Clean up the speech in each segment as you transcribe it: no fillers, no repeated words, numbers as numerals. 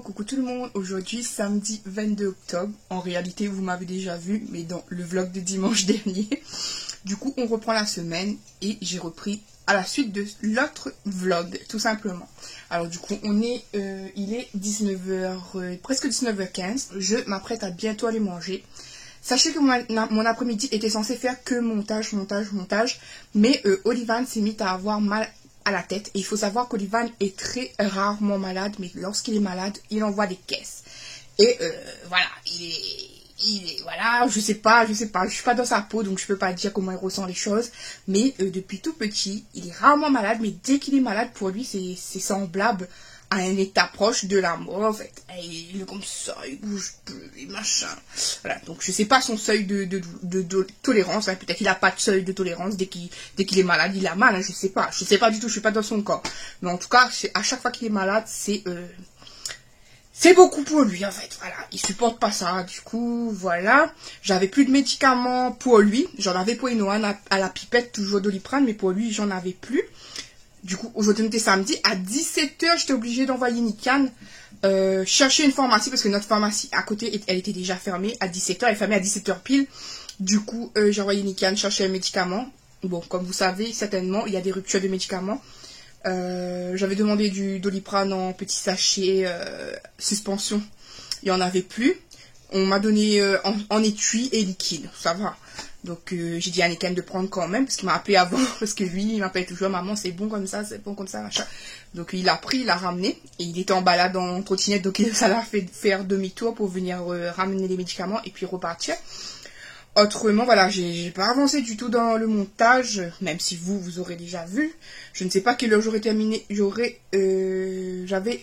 coucou tout le monde. Aujourd'hui, samedi 22 octobre. En réalité, vous m'avez déjà vu, mais dans le vlog de dimanche dernier. Du coup, on reprend la semaine et j'ai repris à la suite de l'autre vlog, tout simplement. Alors du coup, il est 19h, presque 19h15. Je m'apprête à bientôt aller manger. Sachez que mon après-midi était censé faire que montage. Mais Olivan s'est mis à avoir mal à la tête. Et il faut savoir qu'Olivan est très rarement malade. Mais lorsqu'il est malade, il envoie des caisses. Et voilà, voilà, je sais pas, je suis pas dans sa peau, donc je peux pas dire comment il ressent les choses. Mais depuis tout petit, il est rarement malade. Mais dès qu'il est malade, pour lui, c'est semblable à un état proche de la mort, en fait. Et il est comme ça, il bouge plus, et machin. Voilà, donc je sais pas son seuil de tolérance, hein. Peut-être qu'il a pas de seuil de tolérance, dès qu'il est malade, il a mal, hein. Je sais pas du tout, je suis pas dans son corps. Mais en tout cas, à chaque fois qu'il est malade, c'est beaucoup pour lui, en fait, voilà, il supporte pas ça, du coup, voilà. J'avais plus de médicaments pour lui, j'en avais pour Inoan à la pipette, toujours Doliprane, mais pour lui, j'en avais plus. Du coup, aujourd'hui, on était samedi. À 17h, j'étais obligée d'envoyer Nikan chercher une pharmacie parce que notre pharmacie à côté, elle était déjà fermée à 17h. Elle est fermée à 17h pile. Du coup, j'ai envoyé Nikan chercher un médicament. Bon, comme vous savez, certainement, il y a des ruptures de médicaments. J'avais demandé du Doliprane en petit sachet suspension. Il n'y en avait plus. On m'a donné en étui et liquide. Ça va. Donc j'ai dit à Nikan de prendre quand même, parce qu'il m'a appelé avant, parce que lui, il m'appelle toujours, maman, c'est bon comme ça, machin. Donc il a pris, il l'a ramené, et il était en balade en trottinette, donc ça l'a fait faire demi-tour pour venir ramener les médicaments, et puis repartir. Autrement, voilà, j'ai pas avancé du tout dans le montage, même si vous aurez déjà vu. Je ne sais pas quelle heure j'aurais terminé, j'avais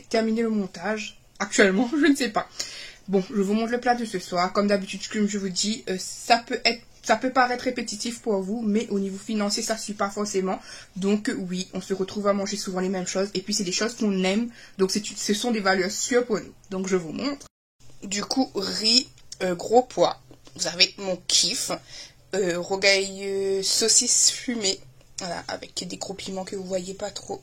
terminé le montage. Actuellement, je ne sais pas. Bon, je vous montre le plat de ce soir. Comme d'habitude, comme je vous dis, ça peut paraître répétitif pour vous, mais au niveau financier, ça ne suit pas forcément. Donc oui, on se retrouve à manger souvent les mêmes choses. Et puis, c'est des choses qu'on aime. Donc, ce sont des valeurs sûres pour nous. Donc, je vous montre. Du coup, riz, gros pois. Vous avez mon kiff. Rogaille saucisse fumée. Voilà, avec des gros piments que vous voyez pas trop.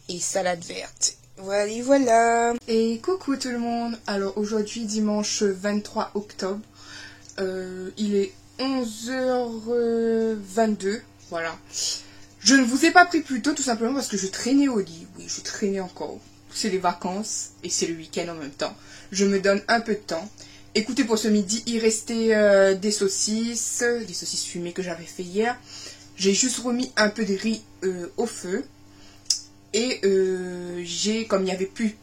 Et salade verte. Voilà. Et coucou tout le monde. Alors, aujourd'hui, dimanche 23 octobre. Il est 11h22, voilà. Je ne vous ai pas pris plus tôt, tout simplement parce que je traînais au lit. Oui, je traînais encore. C'est les vacances et c'est le week-end en même temps. Je me donne un peu de temps. Écoutez, pour ce midi, il restait des saucisses fumées que j'avais fait hier. J'ai juste remis un peu de riz au feu. Et comme il y avait plus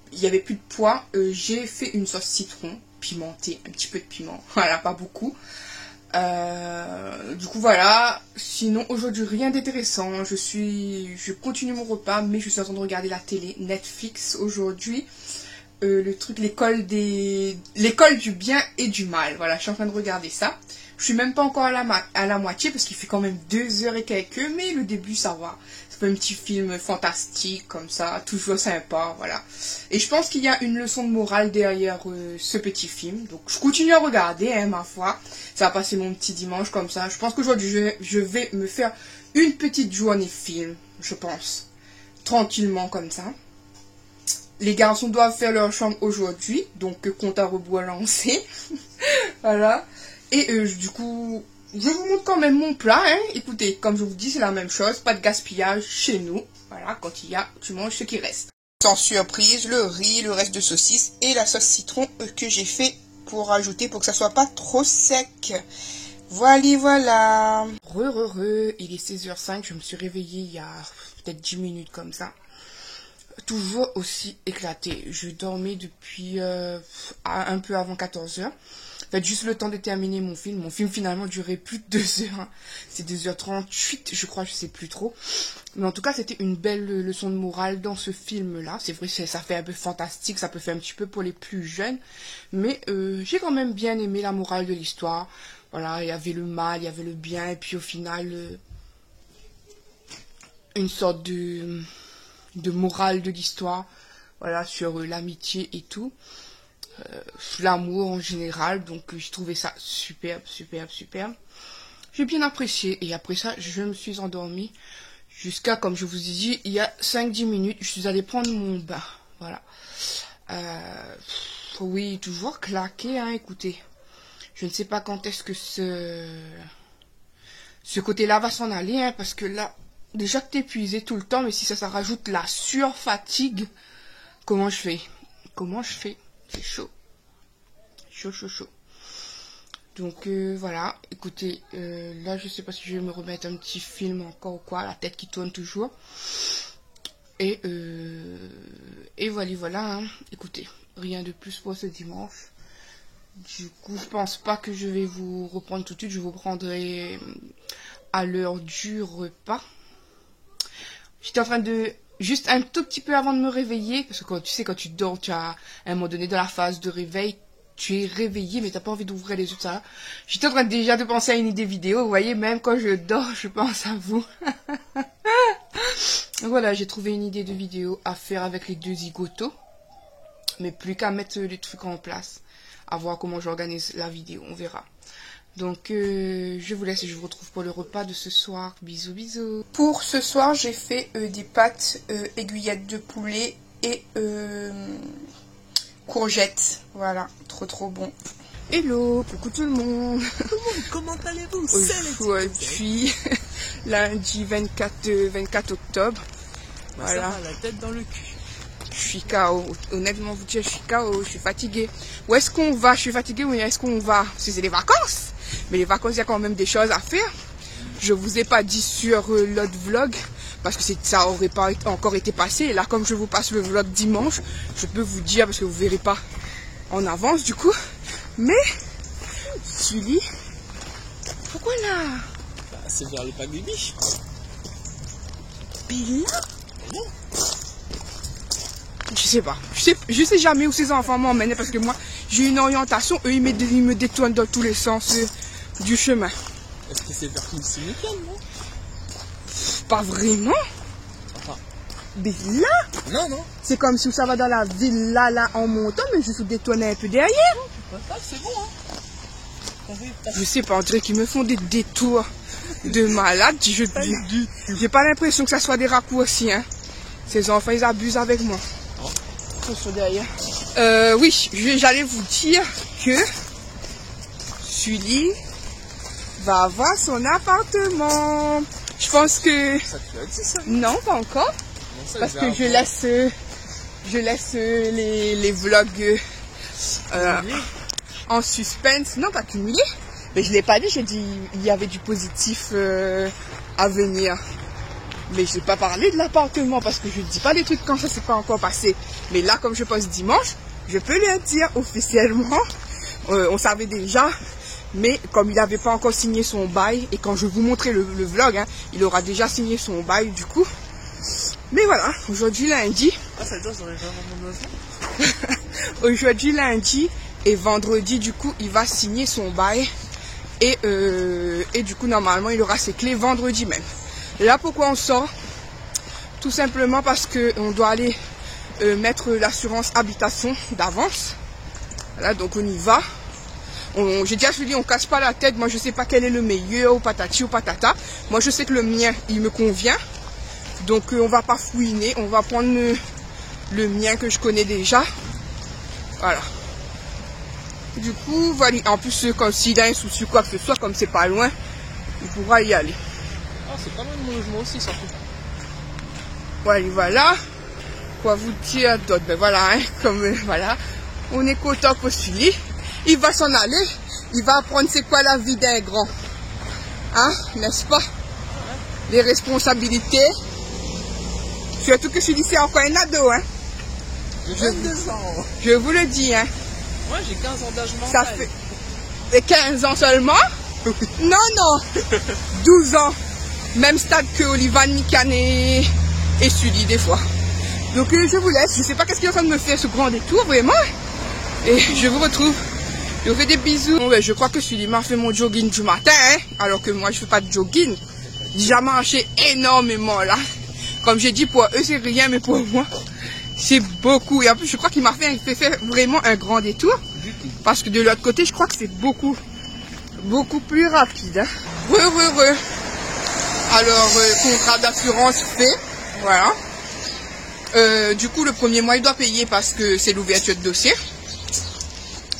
de pois, j'ai fait une sauce citron pimentée, un petit peu de piment. Voilà, pas beaucoup. Du coup voilà, sinon aujourd'hui rien d'intéressant, je continue mon repas, mais je suis en train de regarder la télé, Netflix aujourd'hui, le truc, l'école du bien et du mal, voilà, je suis en train de regarder ça. Je suis même pas encore à la moitié parce qu'il fait quand même 2h et quelques, mais le début ça va. C'est un petit film fantastique comme ça, toujours sympa, voilà. Et je pense qu'il y a une leçon de morale derrière ce petit film. Donc je continue à regarder, hein, ma foi. Ça va passer mon petit dimanche comme ça. Je pense qu'aujourd'hui je vais me faire une petite journée film, je pense. Tranquillement comme ça. Les garçons doivent faire leur chambre aujourd'hui, donc compte à rebours lancé. Voilà. Et du coup, je vous montre quand même mon plat, hein. Écoutez, comme je vous dis, c'est la même chose, pas de gaspillage chez nous. Voilà, quand il y a, tu manges ce qui reste. Sans surprise, le riz, le reste de saucisse et la sauce citron que j'ai fait pour rajouter pour que ça soit pas trop sec. Voilà. Il est 16h05, je me suis réveillée il y a peut-être 10 minutes comme ça. Toujours aussi éclaté. Je dormais depuis un peu avant 14h. Fait juste le temps de terminer mon film. Mon film finalement durait plus de 2 heures. Hein. C'est 2h38, je crois, je sais plus trop. Mais en tout cas, c'était une belle leçon de morale dans ce film-là. C'est vrai, ça fait un peu fantastique, ça peut faire un petit peu pour les plus jeunes. Mais j'ai quand même bien aimé la morale de l'histoire. Voilà, il y avait le mal, il y avait le bien. Et puis au final, une sorte de morale de l'histoire. Voilà, sur l'amitié et tout. L'amour en général, donc je trouvais ça superbe. J'ai bien apprécié et après ça je me suis endormie jusqu'à, comme je vous ai dit, il y a 5-10 minutes, je suis allée prendre mon bain, voilà. Oui, toujours claqué, hein, écoutez. Je ne sais pas quand est-ce que ce côté-là va s'en aller, hein, parce que là, déjà que t'es épuisé tout le temps, mais si ça rajoute la surfatigue, comment je fais? Comment je fais? C'est chaud. Chaud, chaud, chaud. Donc voilà, écoutez, là je sais pas si je vais me remettre un petit film encore ou quoi, la tête qui tourne toujours. Et voilà, hein. Écoutez, rien de plus pour ce dimanche. Du coup, je pense pas que je vais vous reprendre tout de suite, je vous prendrai à l'heure du repas. J'étais en train de, juste un tout petit peu avant de me réveiller, parce que quand tu sais, quand tu dors, tu as à un moment donné dans la phase de réveil, tu es réveillé, mais t'as pas envie d'ouvrir les yeux, ça. J'étais en train déjà de penser à une idée vidéo. Vous voyez, même quand je dors, je pense à vous. Voilà, j'ai trouvé une idée de vidéo à faire avec les 2 zigotos. Mais plus qu'à mettre les trucs en place. À voir comment j'organise la vidéo, on verra. Donc, je vous laisse et je vous retrouve pour le repas de ce soir. Bisous, bisous. Pour ce soir, j'ai fait des pâtes aiguillettes de poulet et courgettes. Voilà, trop bon. Hello, coucou tout le monde. Comment allez-vous? Aujourd'hui, lundi 24 octobre. Voilà. Ça va, la tête dans le cul. Je suis KO. Honnêtement, vous dire, je suis KO, je suis fatiguée. Où est-ce qu'on va? Je suis fatiguée, où est-ce qu'on va? C'est les vacances. Mais les vacances, il y a quand même des choses à faire. Je vous ai pas dit sur l'autre vlog. Parce que ça aurait pas encore été passé. Et là, comme je vous passe le vlog dimanche, je peux vous dire, parce que vous verrez pas en avance du coup. Mais, Sully, pourquoi là? Bah, c'est vers le parc des biches. Billa? Je sais pas. Je sais jamais où ces enfants m'emmènent parce que moi, j'ai une orientation. Eux, ils me détournent dans tous les sens du chemin. Est-ce que c'est vers Saint-Michel, non? Pas vraiment. Enfin. Mais là, non. c'est comme si ça va dans la ville là en montant, mais je suis détourné un peu derrière. C'est bon, hein. Je sais pas, on dirait qu'ils me font des détours de malade. J'ai pas l'impression que ça soit des raccourcis, hein. Ces enfants, ils abusent avec moi. Ils sont derrière. Oui, j'allais vous dire que Sully va avoir son appartement. Je pense que... Ça te l'a dit, ça? Non, pas encore. Non, ça, parce que je laisse les vlogs en suspense. Non, pas cumulé. Mais je l'ai pas dit, j'ai dit il y avait du positif à venir. Mais je n'ai pas parlé de l'appartement parce que je ne dis pas des trucs quand ça s'est pas encore passé. Mais là, comme je passe dimanche, je peux le dire officiellement. On savait déjà. Mais comme il n'avait pas encore signé son bail, et quand je vous montrerai le vlog, hein, il aura déjà signé son bail du coup. Mais voilà, aujourd'hui lundi. Ah, ça veut dire que j'aurais vraiment mon Aujourd'hui lundi et vendredi du coup, il va signer son bail. Et du coup, normalement, il aura ses clés vendredi même. Là, pourquoi on sort? Tout simplement parce qu'on doit aller mettre l'assurance habitation d'avance. Voilà, donc on y va. J'ai déjà dit, on casse pas la tête. Moi, je sais pas quel est le meilleur, ou patati ou patata. Moi, je sais que le mien, il me convient. Donc, on va pas fouiner. On va prendre le mien que je connais déjà. Voilà. Du coup, voilà. En plus, comme s'il a un souci ou quoi que ce soit, comme c'est pas loin, il pourra y aller. Ah, c'est pas loin de mon logement aussi, ça. Voilà. Quoi vous dire d'autre? Ben voilà, hein, comme voilà. On est content pour Sully. Il va s'en aller. Il va apprendre c'est quoi la vie d'un grand. Hein, n'est-ce pas? Les responsabilités. Surtout que Sully, c'est encore un ado, hein. J'ai 22 ans. Je vous le dis, hein. Moi, j'ai 15 ans d'âge mental. Ça fait 15 ans seulement? Non. 12 ans. Même stade que Olivan, Nikan et Sully, des fois. Donc, je vous laisse. Je sais pas qu'est-ce qu'il est en train de me faire, ce grand détour, vraiment. Et je vous retrouve. Je vous fais des bisous. Bon, je crois que Sully m'a fait mon jogging du matin, hein, alors que moi, je fais pas de jogging. J'ai déjà marché énormément, là. Comme j'ai dit, pour eux, c'est rien, mais pour moi, c'est beaucoup. Et en plus, je crois qu'il m'a fait vraiment un grand détour. Parce que de l'autre côté, je crois que c'est beaucoup plus rapide. Hein. Alors, contrat d'assurance fait. Voilà. Du coup, le premier mois, il doit payer parce que c'est l'ouverture de dossier.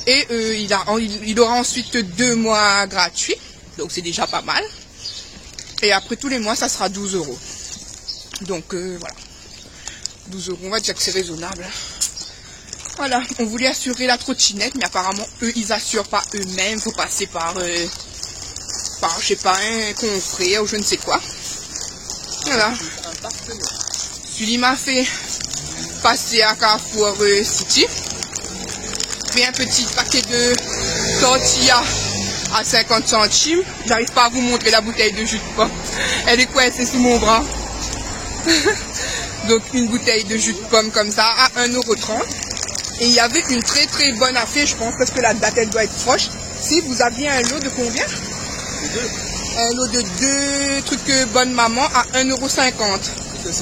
Et il aura ensuite 2 mois gratuits. Donc c'est déjà pas mal. Et après tous les mois, ça sera 12 €. Donc voilà. 12 €, on va dire que c'est raisonnable. Voilà, on voulait assurer la trottinette, mais apparemment, eux, ils assurent pas eux-mêmes. Faut passer par, je sais pas, un confrère ou je ne sais quoi. Voilà. Sully m'a fait passer à Carrefour City. Pris un petit paquet de tortillas à 50 centimes. J'arrive pas à vous montrer la bouteille de jus de pomme. Elle est coincée sous mon bras. Donc une bouteille de jus de pomme comme ça à 1,30 €. Et il y avait une très très bonne affaire, je pense, parce que la date elle doit être proche. Si vous aviez un lot de combien? Un lot de 2 trucs bonne maman à 1,50 €.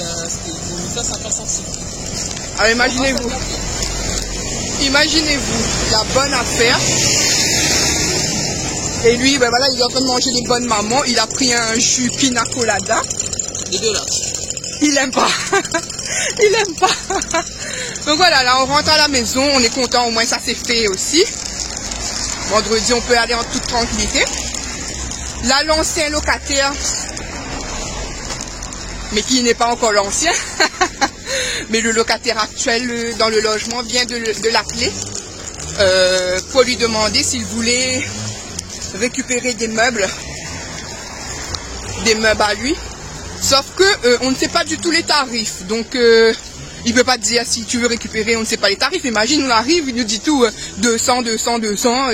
Alors imaginez-vous. Imaginez-vous la bonne affaire. Et lui, ben voilà, il est en train de manger les bonnes mamans. Il a pris un jus pina colada. Les deux là. Il aime pas. Il aime pas. Donc voilà, là on rentre à la maison. On est content, au moins ça c'est fait aussi. Vendredi, on peut aller en toute tranquillité. Là, l'ancien locataire, mais qui n'est pas encore l'ancien, mais le locataire actuel dans le logement vient de l'appeler pour lui demander s'il voulait récupérer des meubles à lui. Sauf que on ne sait pas du tout les tarifs. Donc il ne peut pas te dire si tu veux récupérer, on ne sait pas les tarifs. Imagine, on arrive, il nous dit tout 200, 200, 200.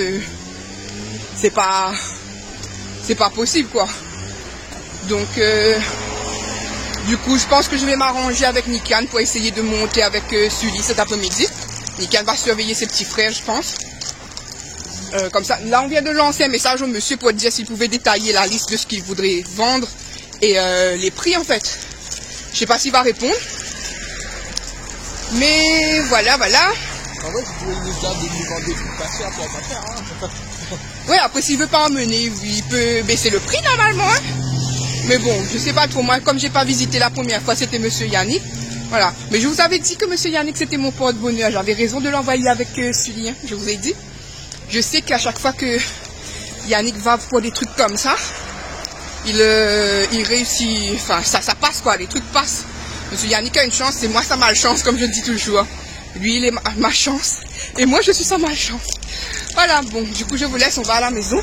C'est pas possible quoi. Donc du coup, je pense que je vais m'arranger avec Nikan pour essayer de monter avec Sully cet après-midi. Nikan va surveiller ses petits frères, je pense. Comme ça, là on vient de lancer un message au monsieur pour dire s'il pouvait détailler la liste de ce qu'il voudrait vendre et les prix en fait. Je sais pas s'il va répondre. Mais voilà. En vrai, vous pouvez nous dire de nous vendre des trucs pas chers pour pas cher. Hein. Ouais, après s'il veut pas emmener, il peut baisser le prix normalement. Hein. Mais bon, je sais pas trop. Moi, comme j'ai pas visité la première fois, c'était monsieur Yannick. Voilà. Mais je vous avais dit que monsieur Yannick, c'était mon porte-bonheur. J'avais raison de l'envoyer avec Sully. Hein, je vous ai dit. Je sais qu'à chaque fois que Yannick va pour des trucs comme ça, il réussit. Enfin, ça passe quoi. Les trucs passent. Monsieur Yannick a une chance, c'est moi sa malchance, comme je dis toujours. Lui, il est ma chance. Et moi, je suis sa malchance. Voilà, bon, du coup, je vous laisse, on va à la maison.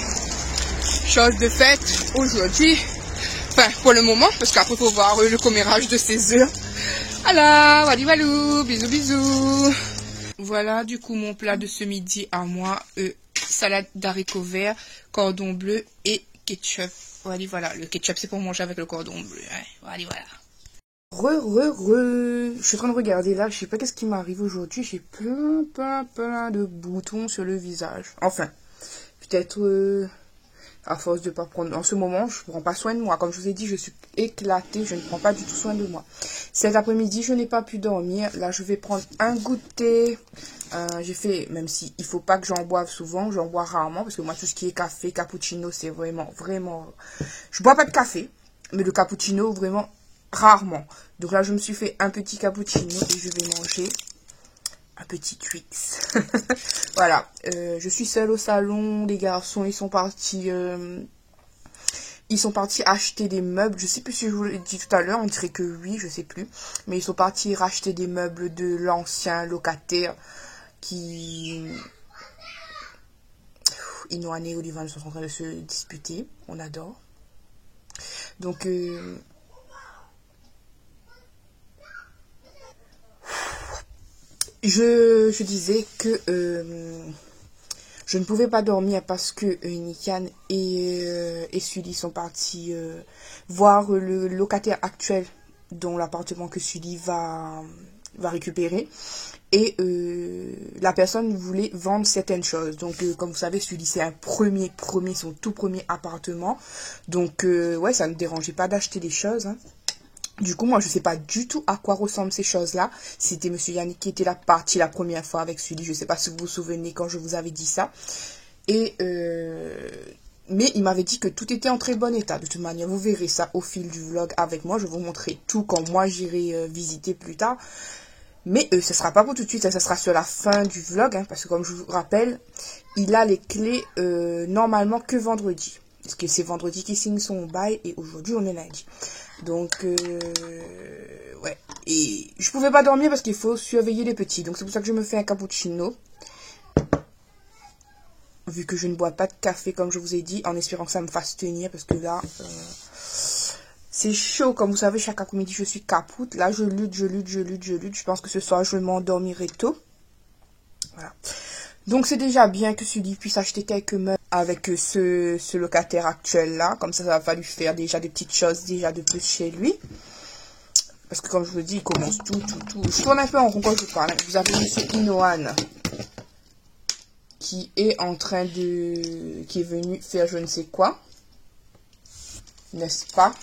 Chose de fête aujourd'hui. Enfin, pour le moment, parce qu'après, il faut voir le commérage de 16 heures. Voilà, walou, bisous, bisous. Voilà, du coup, mon plat de ce midi à moi. Salade d'haricots verts, cordon bleu et ketchup. Voilà, le ketchup, c'est pour manger avec le cordon bleu. Hein. Voilà. Je suis en train de regarder là, je sais pas qu'est-ce qui m'arrive aujourd'hui, j'ai plein de boutons sur le visage. Enfin, peut-être à force de pas prendre, en ce moment, je prends pas soin de moi. Comme je vous ai dit, je suis éclatée, je ne prends pas du tout soin de moi. Cet après-midi, je n'ai pas pu dormir. Là, je vais prendre un goûter. J'ai fait, même si il faut pas que j'en boive souvent, j'en bois rarement, parce que moi, tout ce qui est café, cappuccino, c'est vraiment, je bois pas de café, mais le cappuccino, vraiment, rarement. Donc là, je me suis fait un petit cappuccino et je vais manger un petit Twix. Voilà. Je suis seule au salon. Les garçons, ils sont partis acheter des meubles. Je sais plus si je vous l'ai dit tout à l'heure. On dirait que oui, je sais plus. Mais ils sont partis racheter des meubles de l'ancien locataire qui... Inoane et Olivan sont en train de se disputer. On adore. Donc... Je disais que je ne pouvais pas dormir parce que Nikan et Sully sont partis voir le locataire actuel dont l'appartement que Sully va récupérer. Et la personne voulait vendre certaines choses. Donc, comme vous savez, Sully, c'est son tout premier appartement. Donc, ouais, ça ne dérangeait pas d'acheter des choses, hein. Du coup, moi, je sais pas du tout à quoi ressemblent ces choses-là. C'était monsieur Yannick qui était là parti la première fois avec Sully. Je sais pas si vous vous souvenez quand je vous avais dit ça. Et mais il m'avait dit que tout était en très bon état. De toute manière, vous verrez ça au fil du vlog avec moi. Je vais vous montrer tout quand moi j'irai visiter plus tard. Mais ce sera pas pour tout de suite, ça sera sur la fin du vlog, hein, parce que comme je vous rappelle, il a les clés normalement que vendredi. Parce que c'est vendredi qu'il signe son bail et aujourd'hui on est lundi. Donc, ouais. Et je pouvais pas dormir parce qu'il faut surveiller les petits. Donc c'est pour ça que je me fais un cappuccino. Vu que je ne bois pas de café comme je vous ai dit, en espérant que ça me fasse tenir. Parce que là, c'est chaud. Comme vous savez, chaque après-midi je suis capoute. Là je lutte. Je pense que ce soir je m'endormirai tôt. Voilà. Donc c'est déjà bien que Sully puisse acheter quelques meubles avec ce locataire actuel là. Comme ça va lui faire déjà des petites choses déjà de plus chez lui. Parce que comme je vous dis, il commence tout. Je tourne un peu en rond quand je parle. Vous avez monsieur Inoan qui est en train de... qui est venu faire je ne sais quoi. N'est-ce pas?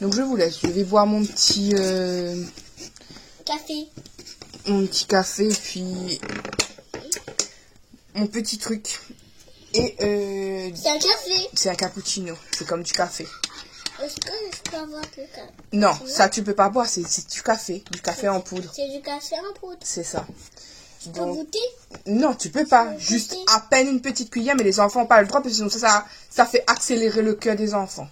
Donc je vous laisse. Je vais boire mon petit... Café. Mon petit café, puis... mon petit truc. Et C'est un café. c'est un cappuccino. C'est comme du café. Est-ce que je peux avoir du café? Non, ça tu peux pas boire. C'est du café. Du café en poudre. C'est du café en poudre. C'est ça. Tu peux goûter? Non, tu peux pas. peux Juste goûter. à peine une petite cuillère, mais les enfants n'ont pas le droit, parce que sinon ça fait accélérer le cœur des enfants.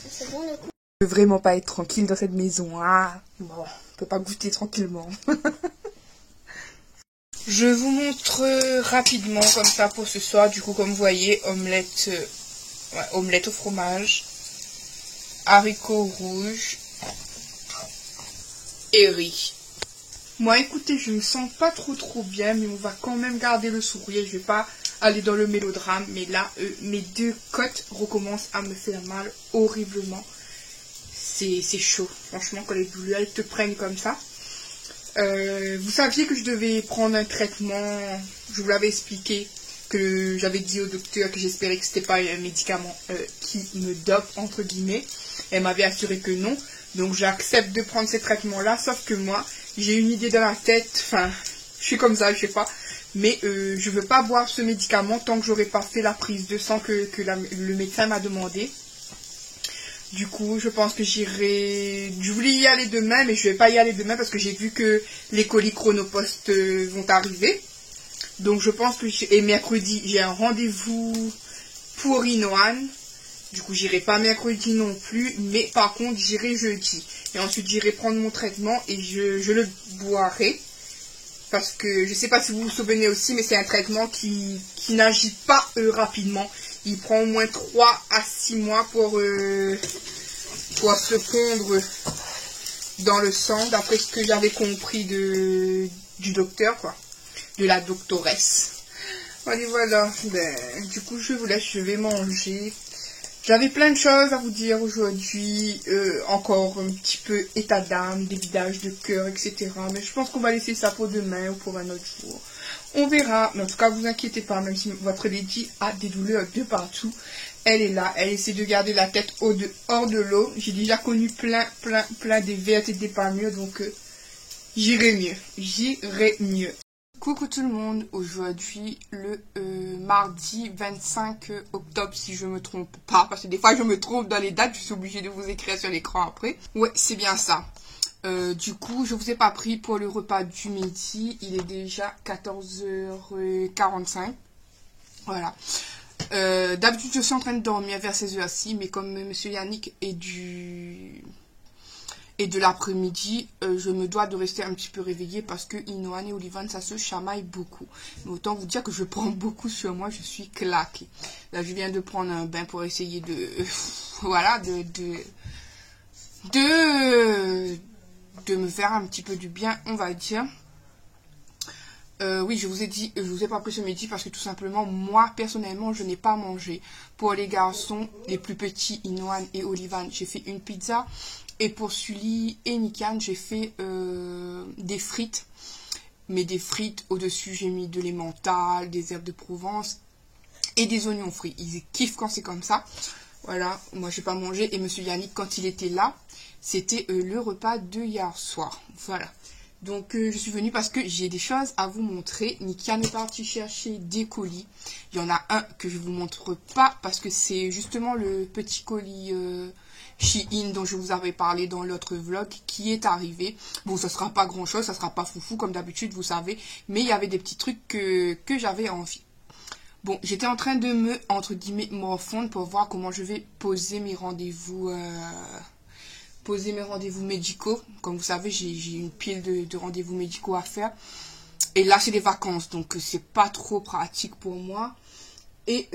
C'est bon le coup. Je peux vraiment pas être tranquille dans cette maison. Ah, bon, on peut pas goûter tranquillement. Je vous montre rapidement comme ça pour ce soir. Du coup, comme vous voyez, omelette, omelette au fromage, haricots rouges et riz. Moi, écoutez, je me sens pas trop bien, mais on va quand même garder le sourire. Je vais pas aller dans le mélodrame, mais là, mes deux côtes recommencent à me faire mal horriblement. C'est chaud, franchement, quand les douleurs elles te prennent comme ça. Vous saviez que je devais prendre un traitement, je vous l'avais expliqué, que j'avais dit au docteur que j'espérais que c'était pas un médicament qui me dope, entre guillemets. Elle m'avait assuré que non, donc j'accepte de prendre ces traitements-là, sauf que moi, j'ai une idée dans la tête, enfin, je suis comme ça, je sais pas, mais je veux pas boire ce médicament tant que j'aurai pas fait la prise de sang que le médecin m'a demandé. Du coup, je pense que j'irai... Je voulais y aller demain, mais je vais pas y aller demain parce que j'ai vu que les colis Chronopost vont arriver. Donc je pense que... Et mercredi, j'ai un rendez-vous pour Inoan. Du coup, j'irai pas mercredi non plus, mais par contre, j'irai jeudi. Et ensuite, j'irai prendre mon traitement et je le boirai. Parce que je sais pas si vous vous souvenez aussi, mais c'est un traitement qui n'agit pas rapidement. Il prend au moins 3 à 6 mois pour se pondre dans le sang, d'après ce que j'avais compris du docteur, quoi. De la doctoresse. Allez, voilà. Ben, du coup, je vous laisse, je vais manger. J'avais plein de choses à vous dire aujourd'hui, encore un petit peu état d'âme, des vidages de cœur, etc. Mais je pense qu'on va laisser ça pour demain ou pour un autre jour. On verra, mais en tout cas, vous inquiétez pas, même si votre Lady a des douleurs de partout, elle est là, elle essaie de garder la tête hors de l'eau. J'ai déjà connu plein des vertes et des pas mûres, donc j'irai mieux. Coucou tout le monde, aujourd'hui le mardi 25 octobre si je me trompe pas, parce que des fois je me trompe dans les dates, je suis obligée de vous écrire sur l'écran après. Ouais, c'est bien ça. Du coup, je vous ai pas pris pour le repas du midi, il est déjà 14h45. Voilà. D'habitude je suis en train de dormir vers ces heures-ci, mais comme monsieur Yannick est de l'après-midi, je me dois de rester un petit peu réveillée parce que Inoan et Olivan, ça se chamaille beaucoup. Mais autant vous dire que je prends beaucoup sur moi, je suis claquée. Là, je viens de prendre un bain pour essayer de... voilà, de me faire un petit peu du bien, on va dire. Oui, je vous ai pas pris ce midi parce que tout simplement, moi, personnellement, je n'ai pas mangé. Pour les garçons, les plus petits, Inoan et Olivan, j'ai fait une pizza. Et pour Sully et Nikan, j'ai fait des frites. Mais des frites, au-dessus, j'ai mis de l'emmental, des herbes de Provence et des oignons frits. Ils kiffent quand c'est comme ça. Voilà, moi, j'ai pas mangé. Et monsieur Yannick, quand il était là, c'était le repas de hier soir. Voilà. Donc, je suis venue parce que j'ai des choses à vous montrer. Nikan est parti chercher des colis. Il y en a un que je vous montre pas parce que c'est justement le petit colis... Shein dont je vous avais parlé dans l'autre vlog qui est arrivé. Bon, ça sera pas grand chose, ça sera pas foufou comme d'habitude, vous savez, mais il y avait des petits trucs que j'avais envie. Bon, j'étais en train de me, entre guillemets, morfondre pour voir comment je vais poser mes rendez-vous médicaux. Comme vous savez, j'ai une pile de rendez-vous médicaux à faire. Et là, c'est les vacances, donc c'est pas trop pratique pour moi. Et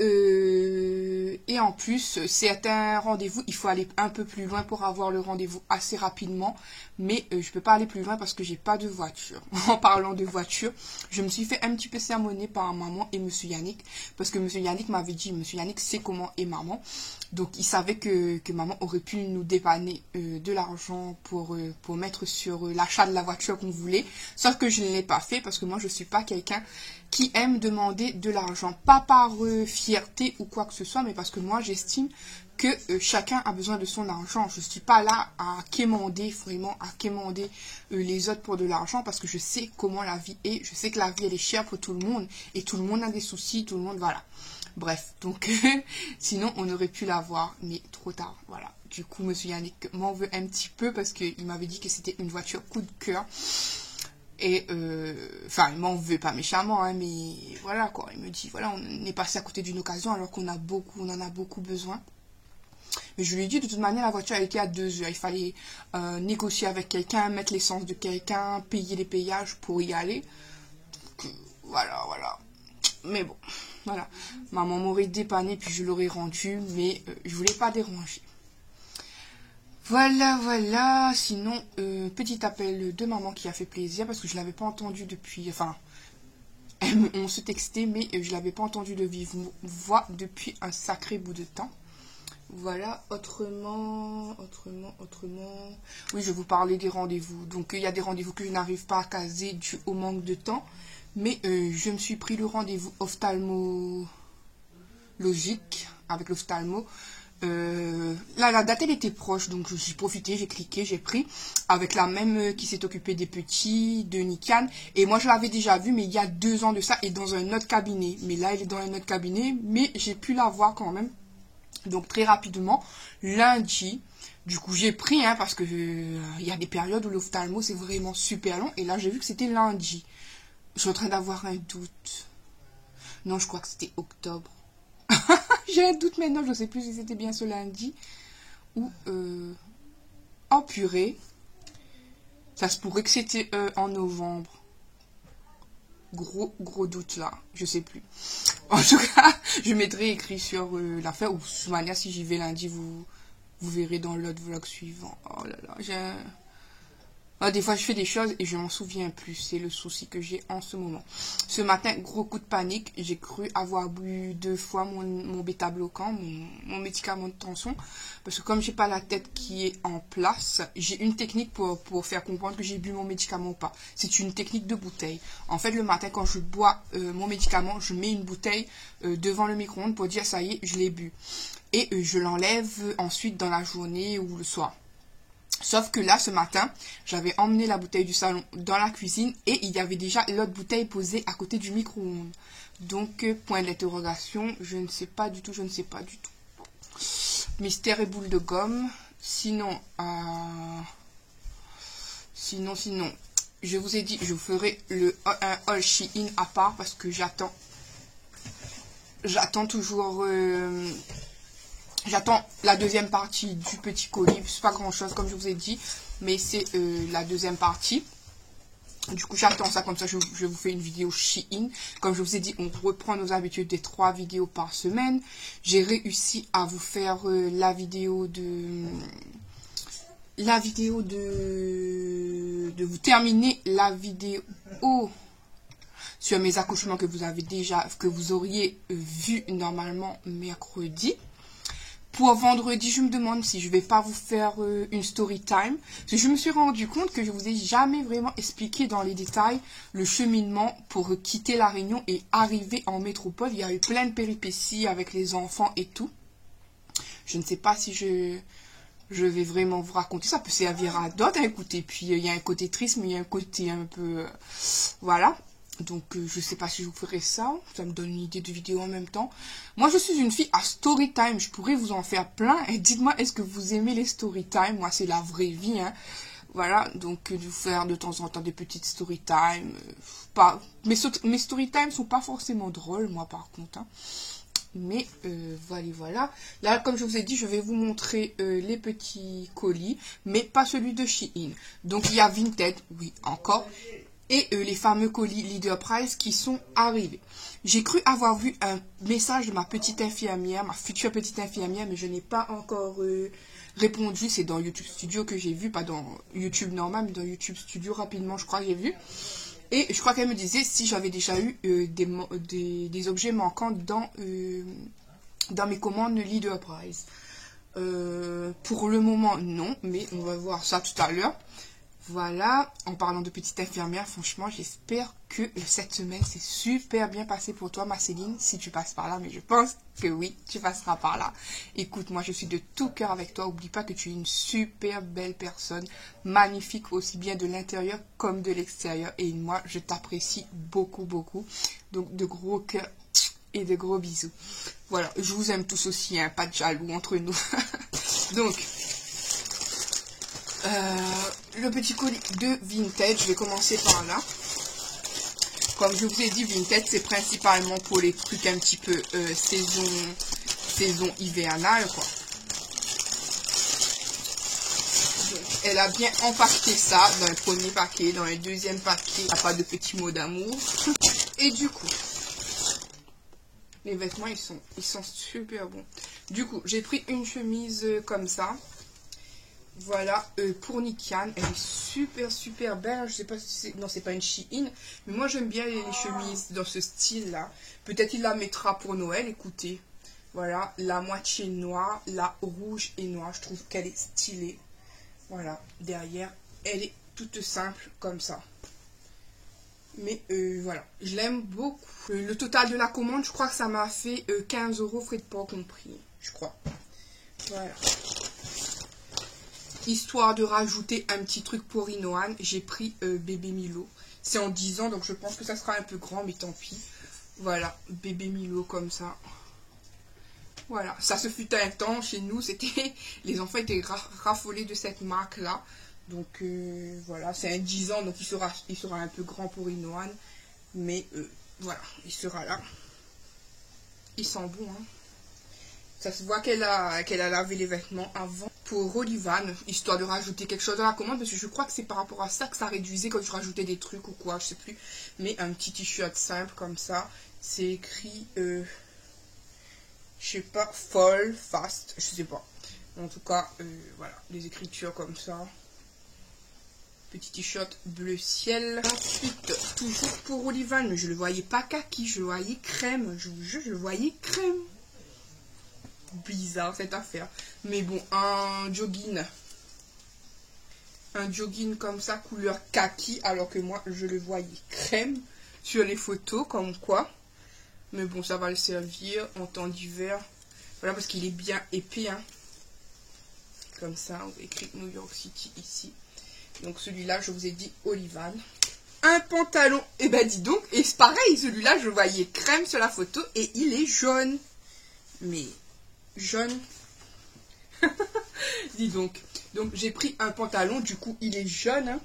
en plus, c'est un rendez-vous, il faut aller un peu plus loin pour avoir le rendez-vous assez rapidement. Mais je peux pas aller plus loin parce que j'ai pas de voiture. En parlant de voiture, je me suis fait un petit peu sermonner par maman et monsieur Yannick. Parce que monsieur Yannick m'avait dit, monsieur Yannick sait comment est maman. Donc il savait que maman aurait pu nous dépanner de l'argent pour mettre sur l'achat de la voiture qu'on voulait. Sauf que je ne l'ai pas fait parce que moi je suis pas quelqu'un qui aime demander de l'argent. Pas par fierté ou quoi que ce soit, mais parce que moi j'estime que chacun a besoin de son argent. Je ne suis pas là à quémander, vraiment à quémander les autres pour de l'argent parce que je sais comment la vie est. Je sais que la vie elle est chère pour tout le monde et tout le monde a des soucis, tout le monde, voilà. Bref, donc sinon on aurait pu l'avoir, mais trop tard, voilà. Du coup, monsieur Yannick m'en veut un petit peu parce qu'il m'avait dit que c'était une voiture coup de cœur. Et, enfin, il m'en veut pas méchamment, hein, mais voilà quoi. Il me dit, voilà, on est passé à côté d'une occasion alors qu'on a beaucoup, on en a beaucoup besoin. Mais je lui ai dit, de toute manière, la voiture elle était à 2 heures. Il fallait négocier avec quelqu'un, mettre l'essence de quelqu'un, payer les payages pour y aller. Donc, voilà. Mais bon, voilà. Maman m'aurait dépanné puis je l'aurais rendu, mais je voulais pas déranger. Voilà. Sinon, petit appel de maman qui a fait plaisir parce que je l'avais pas entendu depuis... Enfin, on se textait, mais je l'avais pas entendu de vive voix depuis un sacré bout de temps. Voilà, autrement... Oui, je vous parlais des rendez-vous. Donc, il y a des rendez-vous que je n'arrive pas à caser dû au manque de temps. Mais je me suis pris le rendez-vous ophtalmologique avec l'ophtalmo. Là, la date, elle était proche. Donc, j'ai profité, j'ai cliqué, j'ai pris. Avec la même qui s'est occupée des petits, de Nikan. Et moi, je l'avais déjà vue, mais il y a 2 ans de ça. Et dans un autre cabinet. Mais là, elle est dans un autre cabinet. Mais j'ai pu la voir quand même. Donc, très rapidement, lundi... Du coup, j'ai pris, hein, parce que il y a des périodes où l'ophtalmo, c'est vraiment super long. Et là, j'ai vu que c'était lundi. Je suis en train d'avoir un doute. Non, je crois que c'était octobre. J'ai un doute maintenant, je ne sais plus si c'était bien ce lundi. Ou... Oh purée. Ça se pourrait que c'était en novembre. Gros doute là. Je sais plus. En tout cas, je mettrai écrit sur l'affaire. Ou de toute manière, si j'y vais lundi, vous verrez dans l'autre vlog suivant. Oh là là, j'ai... Des fois, je fais des choses et je m'en souviens plus. C'est le souci que j'ai en ce moment. Ce matin, gros coup de panique. J'ai cru avoir bu 2 fois mon bêta-bloquant, mon médicament de tension. Parce que comme j'ai pas la tête qui est en place, j'ai une technique pour faire comprendre que j'ai bu mon médicament ou pas. C'est une technique de bouteille. En fait, le matin, quand je bois mon médicament, je mets une bouteille devant le micro-ondes pour dire ça y est, je l'ai bu. Et je l'enlève ensuite dans la journée ou le soir. Sauf que là, ce matin, j'avais emmené la bouteille du salon dans la cuisine et il y avait déjà l'autre bouteille posée à côté du micro-ondes. Donc, point d'interrogation, je ne sais pas du tout. Mystère et boule de gomme. Sinon, je vous ai dit, je vous ferai un haul Shein à part parce que j'attends toujours... J'attends la deuxième partie du petit colis. C'est pas grand chose comme je vous ai dit. Mais c'est la deuxième partie. Du coup j'attends ça. Comme ça je vous fais une vidéo Shein. Comme je vous ai dit, on reprend nos habitudes des 3 vidéos par semaine. J'ai réussi à vous faire la vidéo de vous terminer la vidéo sur mes accouchements que vous auriez vu normalement mercredi. Pour vendredi, je me demande si je vais pas vous faire une story time. Parce que je me suis rendu compte que je vous ai jamais vraiment expliqué dans les détails le cheminement pour quitter La Réunion et arriver en métropole. Il y a eu plein de péripéties avec les enfants et tout. Je ne sais pas si je vais vraiment vous raconter. Ça peut servir à d'autres à écouter. Puis il y a un côté triste, mais il y a un côté un peu... voilà. Donc, je sais pas si je vous ferai ça. Ça me donne une idée de vidéo en même temps. Moi, je suis une fille à story time. Je pourrais vous en faire plein. Et dites-moi, est-ce que vous aimez les story time? Moi, c'est la vraie vie, hein. Voilà, donc de vous faire de temps en temps des petites story time. Mes story time sont pas forcément drôles, moi, par contre, hein. Mais voilà. Là, comme je vous ai dit, je vais vous montrer les petits colis, mais pas celui de Shein. Donc, il y a Vinted, oui, encore, et les fameux colis Leader Price qui sont arrivés. J'ai cru avoir vu un message de ma petite infirmière, ma future petite infirmière, mais je n'ai pas encore répondu. C'est dans YouTube Studio que j'ai vu, pas dans YouTube normal, mais dans YouTube Studio rapidement, je crois que j'ai vu. Et je crois qu'elle me disait si j'avais déjà eu des objets manquants dans mes commandes Leader Price. Pour le moment, non, mais on va voir ça tout à l'heure. Voilà, en parlant de petite infirmière, franchement, j'espère que cette semaine s'est super bien passée pour toi, ma Céline, si tu passes par là, mais je pense que oui, tu passeras par là. Écoute, moi, je suis de tout cœur avec toi. Oublie pas que tu es une super belle personne, magnifique aussi bien de l'intérieur comme de l'extérieur. Et moi, je t'apprécie beaucoup, beaucoup. Donc, de gros cœurs et de gros bisous. Voilà, je vous aime tous aussi, hein, pas de jaloux entre nous. Donc... le petit colis de Vinted, je vais commencer par là. Comme je vous ai dit, Vinted, c'est principalement pour les trucs un petit peu saison hivernale, quoi. Donc, elle a bien empaqueté ça dans le premier paquet, dans le deuxième paquet, il n'y a pas de petits mots d'amour. Et du coup, les vêtements, ils sont super bons. Du coup, j'ai pris une chemise comme ça. Voilà, pour Nikian, elle est super belle. Je sais pas si c'est... Non, c'est pas une Shein. Mais moi, j'aime bien les chemises dans ce style-là. Peut-être il la mettra pour Noël, écoutez. Voilà, la moitié noire, la rouge et noire. Je trouve qu'elle est stylée. Voilà, derrière, elle est toute simple comme ça. Mais voilà, je l'aime beaucoup. Le total de la commande, je crois que ça m'a fait 15 €, frais de port compris. Je crois. Voilà. Histoire de rajouter un petit truc pour Inoan, j'ai pris bébé Milo. C'est en 10 ans, donc je pense que ça sera un peu grand, mais tant pis. Voilà, bébé Milo comme ça. Voilà, ça se fut un temps chez nous, c'était les enfants étaient raffolés de cette marque-là. Donc voilà, c'est un 10 ans, donc il sera un peu grand pour Inoan. Mais voilà, il sera là. Il sent bon, hein. Ça se voit qu'elle a lavé les vêtements avant. Pour Olivan, histoire de rajouter quelque chose dans la commande, parce que je crois que c'est par rapport à ça que ça réduisait quand je rajoutais des trucs ou quoi, je sais plus. Mais un petit t-shirt simple comme ça, c'est écrit, je sais pas, fall, fast, je sais pas. En tout cas, voilà, les écritures comme ça. Petit t-shirt bleu ciel. Ensuite, toujours pour Olivan, mais je le voyais pas kaki, je le voyais crème, je vous jure, je le voyais crème. Bizarre cette affaire, mais bon, un jogging comme ça couleur kaki, alors que moi je le voyais crème sur les photos comme quoi, mais bon, ça va le servir en temps d'hiver. Voilà, parce qu'il est bien épais, hein. Comme ça, on va écrire New York City ici. Donc celui-là, je vous ai dit Olivan. Un pantalon, et ben dis donc, et c'est pareil, celui-là je le voyais crème sur la photo et il est jaune, mais jaune. Dis donc. Donc j'ai pris un pantalon, du coup il est jaune, hein,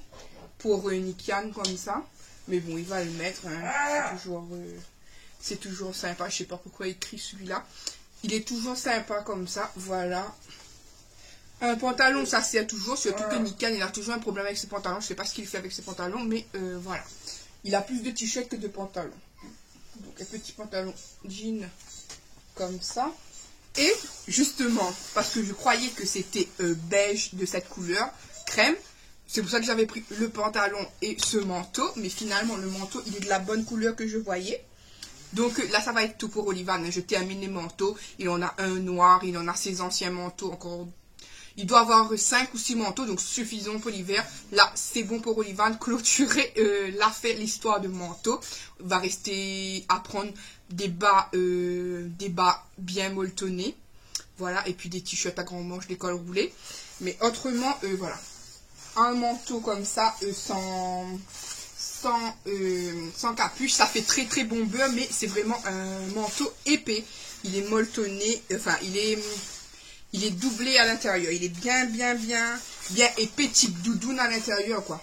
pour Nikian comme ça. Mais bon, il va le mettre, hein. C'est toujours sympa. Je sais pas pourquoi il écrit celui-là. Il est toujours sympa comme ça, voilà. Un pantalon, ça sert toujours, surtout que Nikian, il a toujours un problème avec ses pantalons. Je sais pas ce qu'il fait avec ses pantalons, mais voilà. Il a plus de t-shirts que de pantalons. Donc un petit pantalon jean comme ça. Et justement, parce que je croyais que c'était beige de cette couleur, crème, c'est pour ça que j'avais pris le pantalon et ce manteau. Mais finalement, le manteau, il est de la bonne couleur que je voyais. Donc là, ça va être tout pour Olivan. Je termine les manteaux. Il en a un noir, il en a ses anciens manteaux encore. Il doit avoir 5 ou 6 manteaux, donc suffisant pour l'hiver. Là, c'est bon pour Olivan. Clôturer l'affaire, l'histoire de manteau. Va rester à prendre des bas bien molletonnés. Voilà, et puis des t-shirts à grands manches, des cols roulés. Mais autrement, voilà. Un manteau comme ça, sans capuche. Ça fait très très bon beurre, mais c'est vraiment un manteau épais. Il est molletonné, enfin il est doublé à l'intérieur. Il est bien épais, type doudoune à l'intérieur, quoi.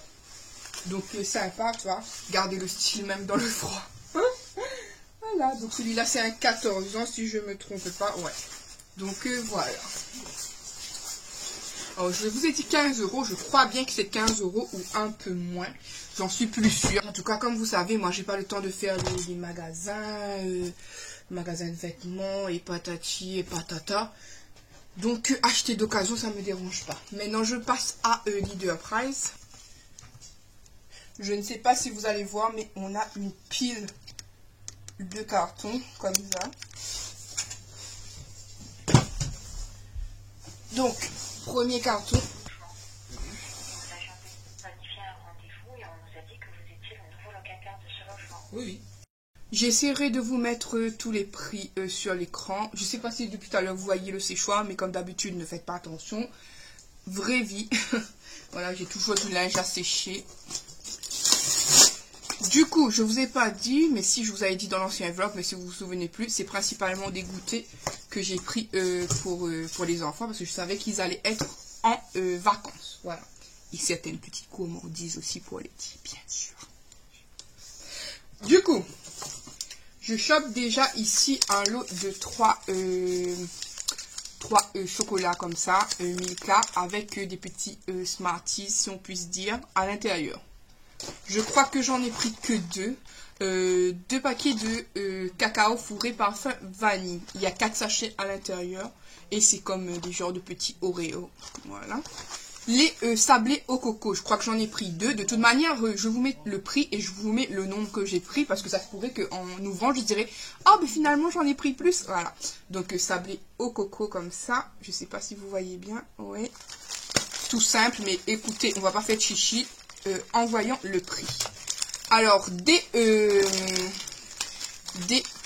Donc sympa, tu vois. Gardez le style même dans le froid. Voilà, donc celui-là c'est un 14 ans si je me trompe pas, ouais. Donc voilà. Alors, je vous ai dit 15 €, je crois bien que c'est 15 € ou un peu moins. J'en suis plus sûre. En tout cas, comme vous savez, moi j'ai pas le temps de faire les magasins, magasins de vêtements et patati et patata. Donc acheter d'occasion, ça me dérange pas. Maintenant, je passe à Leader Price. Je ne sais pas si vous allez voir, mais on a une pile de cartons comme ça. Donc, premier carton. On a planifié un rendez-vous et on nous a dit que vous étiez le nouveau locataire de ce logement. Oui. J'essaierai de vous mettre tous les prix sur l'écran. Je ne sais pas si depuis tout à l'heure vous voyez le séchoir, mais comme d'habitude, ne faites pas attention. Vraie vie. Voilà, j'ai toujours du linge à sécher. Du coup, je vous ai pas dit, mais si je vous avais dit dans l'ancien vlog, mais si vous vous souvenez plus, c'est principalement des goûters que j'ai pris pour les enfants, parce que je savais qu'ils allaient être en vacances. Voilà. Et certaines petites gourmandises aussi pour les petits, bien sûr. Du coup, je chope déjà ici un lot de 3 chocolats comme ça, Milka, avec des petits Smarties, si on puisse dire, à l'intérieur. Je crois que j'en ai pris que 2. 2 paquets de cacao fourré parfum vanille. Il y a 4 sachets à l'intérieur. Et c'est comme des genres de petits Oreo. Voilà. Les sablés au coco. Je crois que j'en ai pris 2. De toute manière, je vous mets le prix et je vous mets le nombre que j'ai pris. Parce que ça se pourrait qu'en ouvrant, je dirais « Oh, mais finalement, j'en ai pris plus. » Voilà. Donc, sablé au coco comme ça. Je sais pas si vous voyez bien. Oui. Tout simple, mais écoutez, on va pas faire de chichi. En voyant le prix. Alors, des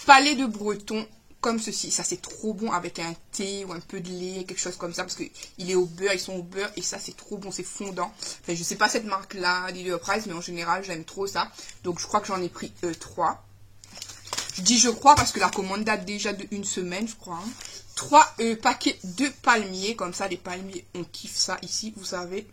palets de breton comme ceci. Ça, c'est trop bon avec un thé ou un peu de lait, quelque chose comme ça. Parce qu'il est au beurre, ils sont au beurre. Et ça, c'est trop bon, c'est fondant. Enfin, je sais pas cette marque-là, Leader Price, mais en général, j'aime trop ça. Donc, je crois que j'en ai pris 3. Je dis je crois parce que la commande date déjà de 1 semaine, je crois. Hein. 3 paquets de palmiers. Comme ça, les palmiers, on kiffe ça ici, vous savez.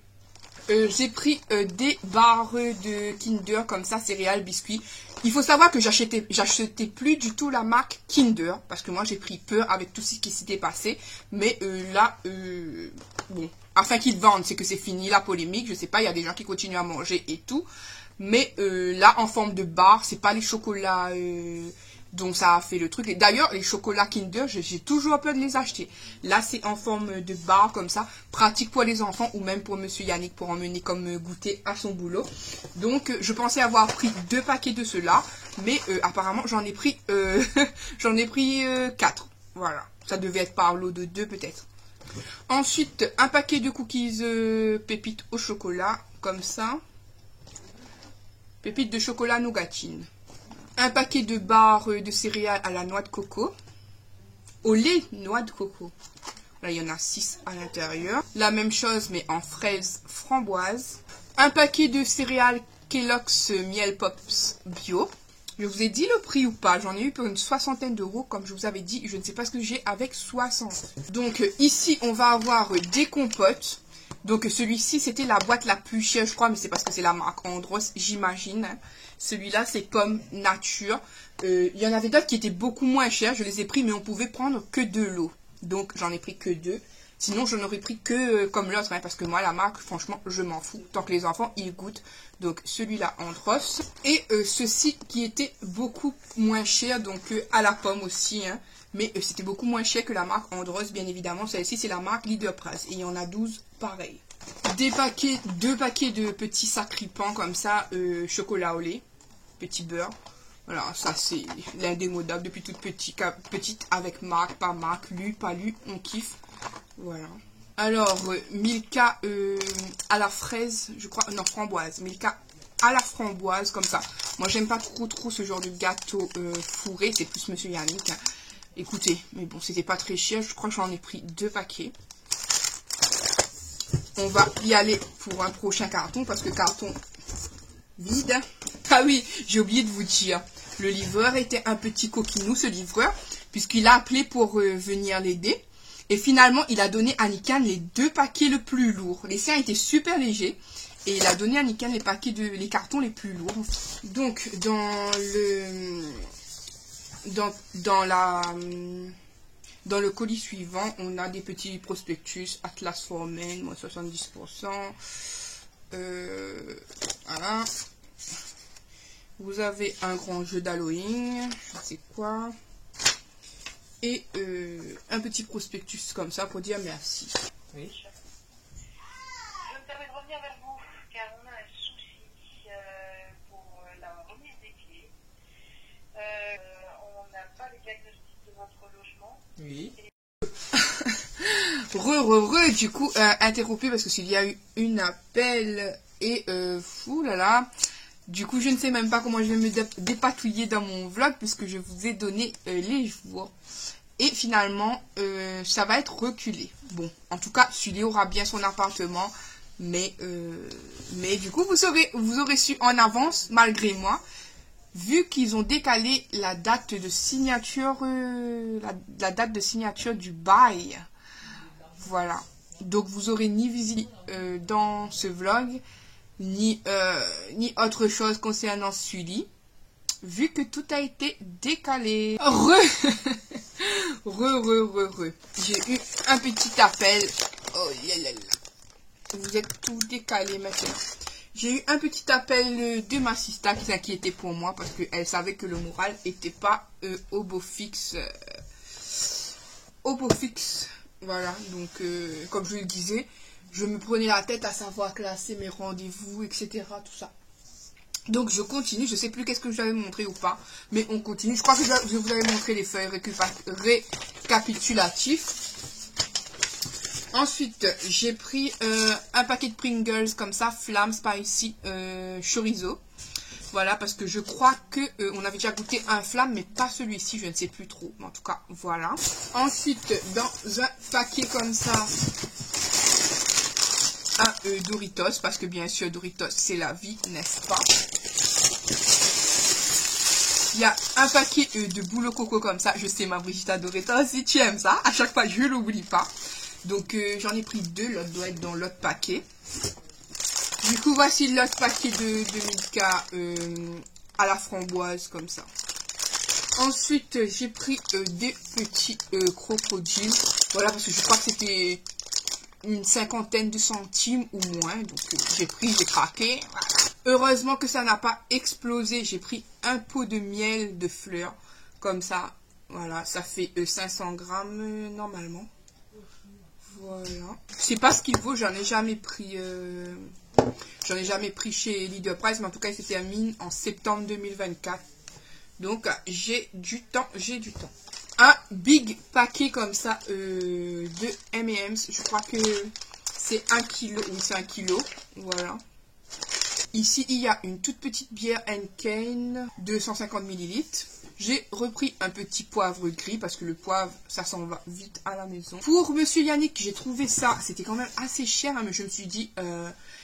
J'ai pris des barres de Kinder comme ça, céréales, biscuits. Il faut savoir que j'achetais plus du tout la marque Kinder. Parce que moi j'ai pris peur avec tout ce qui s'était passé. Mais là, bon, afin qu'ils vendent, c'est que c'est fini la polémique. Je sais pas, il y a des gens qui continuent à manger et tout. Mais là, en forme de barre, c'est pas les chocolats... donc ça a fait le truc. Et d'ailleurs, les chocolats Kinder, j'ai toujours peur de les acheter. Là, c'est en forme de barre comme ça. Pratique pour les enfants ou même pour Monsieur Yannick pour emmener comme goûter à son boulot. Donc, je pensais avoir pris 2 paquets de ceux-là. Mais apparemment, j'en ai pris 4. Voilà. Ça devait être par lot de 2 peut-être. Ensuite, un paquet de cookies pépites au chocolat. Comme ça. Pépites de chocolat nougatine. Un paquet de barres de céréales à la noix de coco. Au lait noix de coco. Là, il y en a 6 à l'intérieur. La même chose, mais en fraise framboise. Un paquet de céréales Kellogg's Miel Pops Bio. Je vous ai dit le prix ou pas. J'en ai eu pour une 60aine d'euros. Comme je vous avais dit, je ne sais pas ce que j'ai avec 60. Donc, ici, on va avoir des compotes. Donc, celui-ci, c'était la boîte la plus chère, je crois, mais c'est parce que c'est la marque Andros, j'imagine. Celui-là, c'est Pomme Nature. Il y en avait d'autres qui étaient beaucoup moins chers. Je les ai pris, mais on pouvait prendre que 2 lots. Donc, j'en ai pris que 2. Sinon, je n'aurais pris que comme l'autre, hein, parce que moi, la marque, franchement, je m'en fous. Tant que les enfants, ils goûtent. Donc, celui-là, Andros. Et ceci qui était beaucoup moins cher, donc à la pomme aussi, hein. Mais c'était beaucoup moins cher que la marque Andros, bien évidemment. Celle-ci, c'est la marque Leader Price. Et il y en a 12 pareil. 2 paquets de petits sacripants comme ça, chocolat au lait, petit beurre. Voilà, ça c'est l'indémodable depuis toute petite avec marque, pas marque, lu, pas lu, on kiffe. Voilà. Alors, Milka à la fraise, je crois, non, framboise. Milka à la framboise, comme ça. Moi, j'aime pas trop ce genre de gâteau fourré, c'est plus Monsieur Yannick. Hein. Écoutez, mais bon, c'était pas très cher, je crois que j'en ai pris 2 paquets. On va y aller pour un prochain carton, parce que carton vide. Ah oui, j'ai oublié de vous dire. Le livreur était un petit coquinou, ce livreur, puisqu'il a appelé pour venir l'aider. Et finalement, il a donné à Nikan les 2 paquets les plus lourds. Les siens étaient super légers. Et il a donné à Nikan les cartons les plus lourds. Donc, dans le colis suivant, on a des petits prospectus. Atlas for Men, moins 70%. Voilà. Vous avez un grand jeu d'Halloween, je sais quoi. Et un petit prospectus comme ça pour dire merci. Oui. Je me permets de revenir vers vous, car on a un souci pour la remise des clés. On n'a pas les diagnostics de votre logement. Oui. Du coup, interrompu parce qu'il y a eu une appel et fou là là. Du coup, je ne sais même pas comment je vais me dépatouiller dans mon vlog puisque je vous ai donné les jours. Et finalement, ça va être reculé. Bon, en tout cas, Sully aura bien son appartement. Mais du coup, vous aurez su en avance, malgré moi, vu qu'ils ont décalé la date de signature, la date de signature du bail. Voilà. Donc, vous aurez ni visite dans ce vlog, ni autre chose concernant Sully, vu que tout a été décalé. J'ai eu un petit appel. Oh là là là. Vous êtes tout décalé maintenant. J'ai eu un petit appel de ma sista qui s'inquiétait pour moi parce qu'elle savait que le moral n'était pas au beau fixe. Voilà, donc comme je le disais, je me prenais la tête à savoir classer mes rendez-vous, etc. Tout ça. Donc je continue, je sais plus qu'est-ce que je vous avais montré ou pas, mais on continue. Je crois que je vous avais montré les feuilles récapitulatifs. Ensuite, j'ai pris un paquet de Pringles comme ça, Flamme Spicy Chorizo. Voilà, parce que je crois que on avait déjà goûté un Flamme, mais pas celui-ci, je ne sais plus trop. Mais en tout cas, voilà. Ensuite, dans un paquet comme ça, un Doritos, parce que bien sûr, Doritos, c'est la vie, n'est-ce pas? Il y a un paquet de boules au coco comme ça. Je sais, ma Brigitte adorait ça aussi, tu aimes ça. À chaque fois, je ne l'oublie pas. Donc, j'en ai pris 2. L'autre doit être dans l'autre paquet. Du coup, voici l'autre paquet de Milka à la framboise, comme ça. Ensuite, j'ai pris des petits crocodiles. Voilà, parce que je crois que c'était une 50aine de centimes ou moins. Donc, j'ai craqué. Voilà. Heureusement que ça n'a pas explosé. J'ai pris un pot de miel de fleurs. Comme ça. Voilà, ça fait 500 grammes normalement. Voilà. Je sais pas ce qu'il vaut. J'en ai jamais pris chez Leader Price. Mais en tout cas, il s'est terminé en septembre 2024. Donc, j'ai du temps. Un big paquet comme ça de M&M's. Je crois que c'est 1 kilo. Oui, c'est 1 kilo. Voilà. Ici, il y a une toute petite bière Henken de 150 ml. J'ai repris un petit poivre gris parce que le poivre, ça s'en va vite à la maison. Pour Monsieur Yannick, j'ai trouvé ça. C'était quand même assez cher, hein, mais je me suis dit,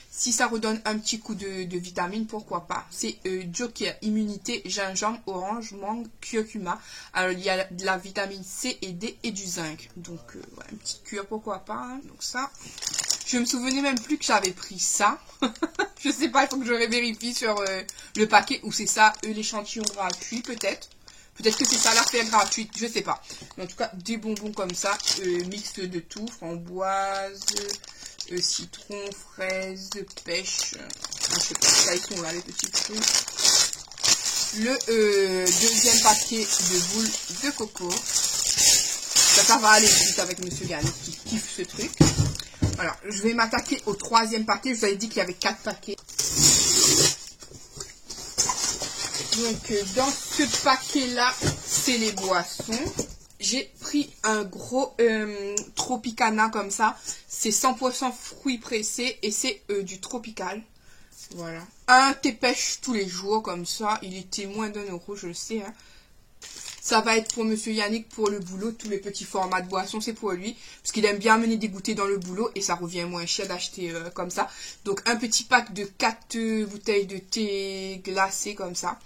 si ça redonne un petit coup de vitamine, pourquoi pas. C'est Joker, immunité, gingembre, orange, mangue, curcuma. Alors, il y a de la vitamine C et D et du zinc. Donc, ouais, une petite cure, pourquoi pas. Hein. Donc ça, je me souvenais même plus que j'avais pris ça. Je sais pas, il faut que je vérifie sur le paquet où c'est ça, l'échantillon gratuit, peut-être. Peut-être que c'est ça l'affaire gratuite, je sais pas. Mais en tout cas, des bonbons comme ça, mixte de tout, framboise, citron, fraise, pêche. Je sais pas, ça ils sont là les petits trucs. Le deuxième paquet de boules de coco. Ça va aller vite avec Monsieur Yannick qui kiffe ce truc. Voilà, je vais m'attaquer au troisième paquet. Je vous avais dit qu'il y avait 4 paquets. Donc, dans ce paquet-là, c'est les boissons. J'ai pris un gros Tropicana comme ça. C'est 100% fruits pressés et c'est du tropical. Voilà. Un thé pêche tous les jours comme ça. Il était moins d'1 €, je le sais. Hein. Ça va être pour Monsieur Yannick pour le boulot. Tous les petits formats de boissons, c'est pour lui. Parce qu'il aime bien amener des goûters dans le boulot. Et ça revient moins cher d'acheter comme ça. Donc un petit pack de 4 bouteilles de thé glacé comme ça.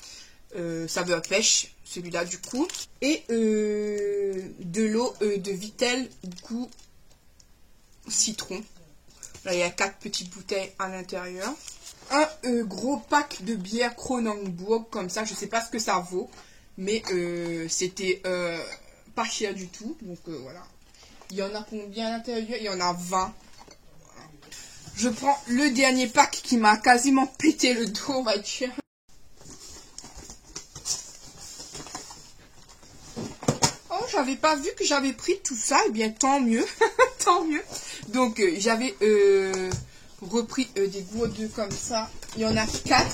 Saveur pêche, celui-là du coup. Et de l'eau de Vittel goût citron. Là, il y a 4 petites bouteilles à l'intérieur. Un gros pack de bière Kronenbourg, comme ça. Je sais pas ce que ça vaut. Mais c'était pas cher du tout. Donc voilà. Il y en a combien à l'intérieur? Il y en a 20. Voilà. Je prends le dernier pack qui m'a quasiment pété le dos, on va dire. Oh, j'avais pas vu que j'avais pris tout ça. Eh bien, tant mieux. Tant mieux. Donc, j'avais repris des gros d'œufs comme ça. Il y en a 4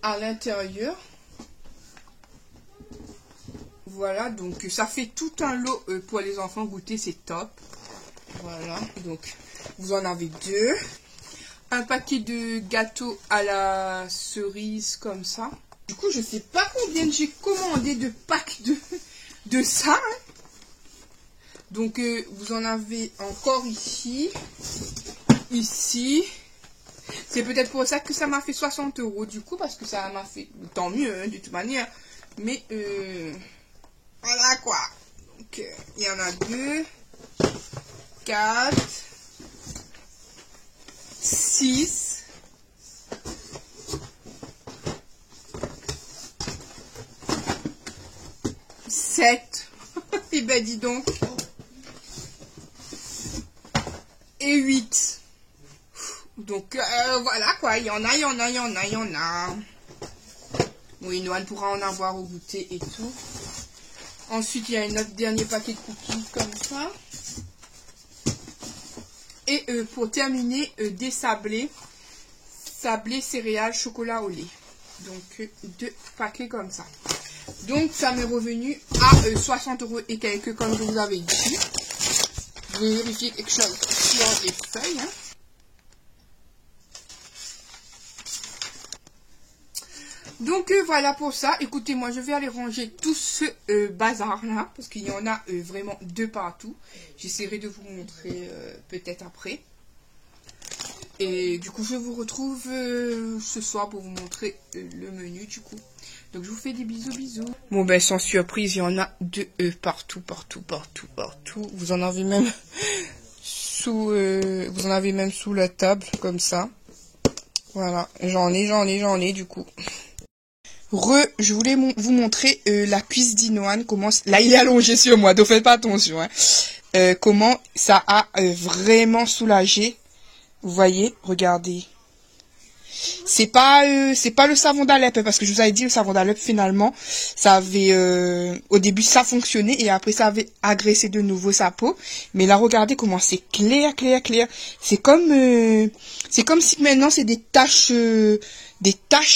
à l'intérieur. Voilà, donc ça fait tout un lot pour les enfants goûter, c'est top. Voilà, donc vous en avez 2. Un paquet de gâteaux à la cerise comme ça. Du coup, je sais pas combien j'ai commandé de packs de ça. Hein. Donc, vous en avez encore ici. Ici. C'est peut-être pour ça que ça m'a fait 60 € du coup, parce que ça m'a fait tant mieux, hein, de toute manière. Mais, voilà quoi. Donc, il y en a 2, 4, 6, 7. Et ben dis donc. Et 8. Donc voilà quoi. Il y en a. Oui, Noël pourra en avoir au goûter et tout. Ensuite, il y a un autre dernier paquet de cookies comme ça. Et pour terminer, des sablés. Sablés, céréales, chocolat au lait. Donc, 2 paquets comme ça. Donc, ça m'est revenu à 60 € et quelques, comme je vous avais dit. Je vais vérifier quelque chose sur les feuilles. Hein. Donc voilà pour ça. Écoutez, moi je vais aller ranger tout ce bazar là. Parce qu'il y en a vraiment 2 partout. J'essaierai de vous montrer peut-être après. Et du coup je vous retrouve ce soir pour vous montrer le menu du coup. Donc je vous fais des bisous. Bon ben sans surprise, il y en a 2 partout. Vous en avez même sous la table comme ça. Voilà, j'en ai du coup. Je voulais vous montrer la cuisse d'Inoan, comment... Là, il est allongé sur moi, donc faites pas attention. Hein. Comment ça a vraiment soulagé. Vous voyez, regardez. C'est pas le savon d'Alep, parce que je vous avais dit, le savon d'Alep, finalement, ça avait... au début, ça fonctionnait, et après, ça avait agressé de nouveau sa peau. Mais là, regardez comment c'est clair. C'est comme si maintenant, c'est des taches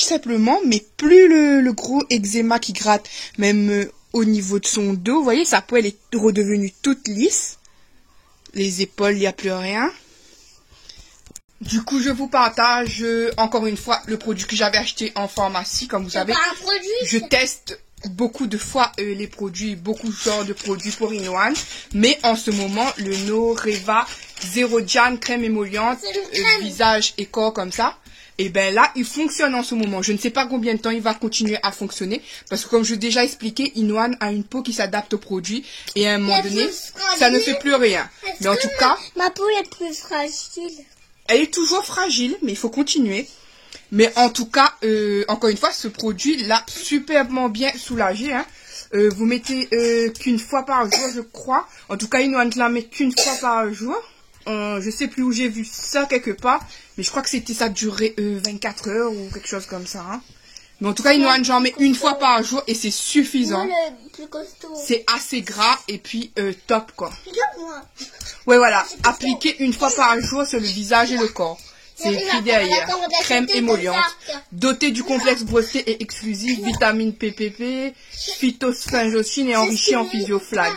simplement, mais plus le gros eczéma qui gratte, même au niveau de son dos. Vous voyez, sa peau, elle est redevenue toute lisse. Les épaules, il n'y a plus rien. Du coup, je vous partage encore une fois le produit que j'avais acheté en pharmacie. Comme vous savez, je teste beaucoup de fois les produits, beaucoup de genres de produits pour Inoan. Mais en ce moment, le Noreva Zero Jan crème émolliente, visage et corps comme ça. Et ben là, il fonctionne en ce moment. Je ne sais pas combien de temps il va continuer à fonctionner. Parce que comme je l'ai déjà expliqué, Inoan a une peau qui s'adapte au produit. Et à un moment donné, ça ne fait plus rien. Mais en tout cas... Ma peau est plus fragile. Elle est toujours fragile, mais il faut continuer. Mais en tout cas, encore une fois, ce produit l'a superbement bien soulagé. Hein. Vous mettez qu'une fois par jour, je crois. En tout cas, Inoan ne la met qu'une fois par jour. Je sais plus où j'ai vu ça quelque part. Mais je crois que ça durait 24 heures ou quelque chose comme ça. Hein. Mais en tout cas, Inoan, j'en mets une fois par jour et c'est suffisant. C'est assez gras et puis top quoi. Ouais, voilà. Appliquer une fois par jour sur le visage et le corps. C'est écrit derrière. Crème émolliente. Dotée du complexe breveté et exclusif, vitamine PPP, phytosphingoxine et enrichie en physioflag.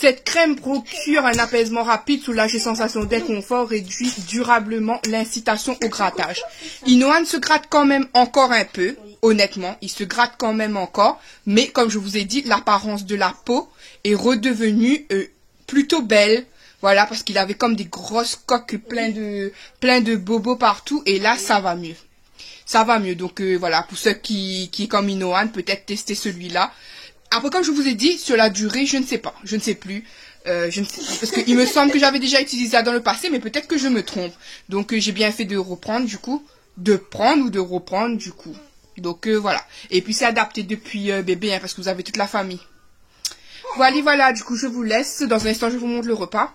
Cette crème procure un apaisement rapide, soulage les sensations d'inconfort, réduit durablement l'incitation au grattage. Inoan se gratte quand même encore un peu, honnêtement, il se gratte quand même encore, mais comme je vous ai dit, l'apparence de la peau est redevenue plutôt belle. Voilà, parce qu'il avait comme des grosses coques plein de bobos partout, et là, ça va mieux. Ça va mieux, donc voilà, pour ceux qui comme Inoan, peut-être tester celui-là. Après, comme je vous ai dit, sur la durée, je ne sais pas, je ne sais plus. Je ne sais, parce qu'il me semble que j'avais déjà utilisé ça dans le passé, mais peut-être que je me trompe. Donc j'ai bien fait de reprendre, du coup, de prendre ou de reprendre, du coup. Donc voilà. Et puis c'est adapté depuis bébé, hein, parce que vous avez toute la famille. Voilà, du coup, je vous laisse. Dans un instant, je vous montre le repas.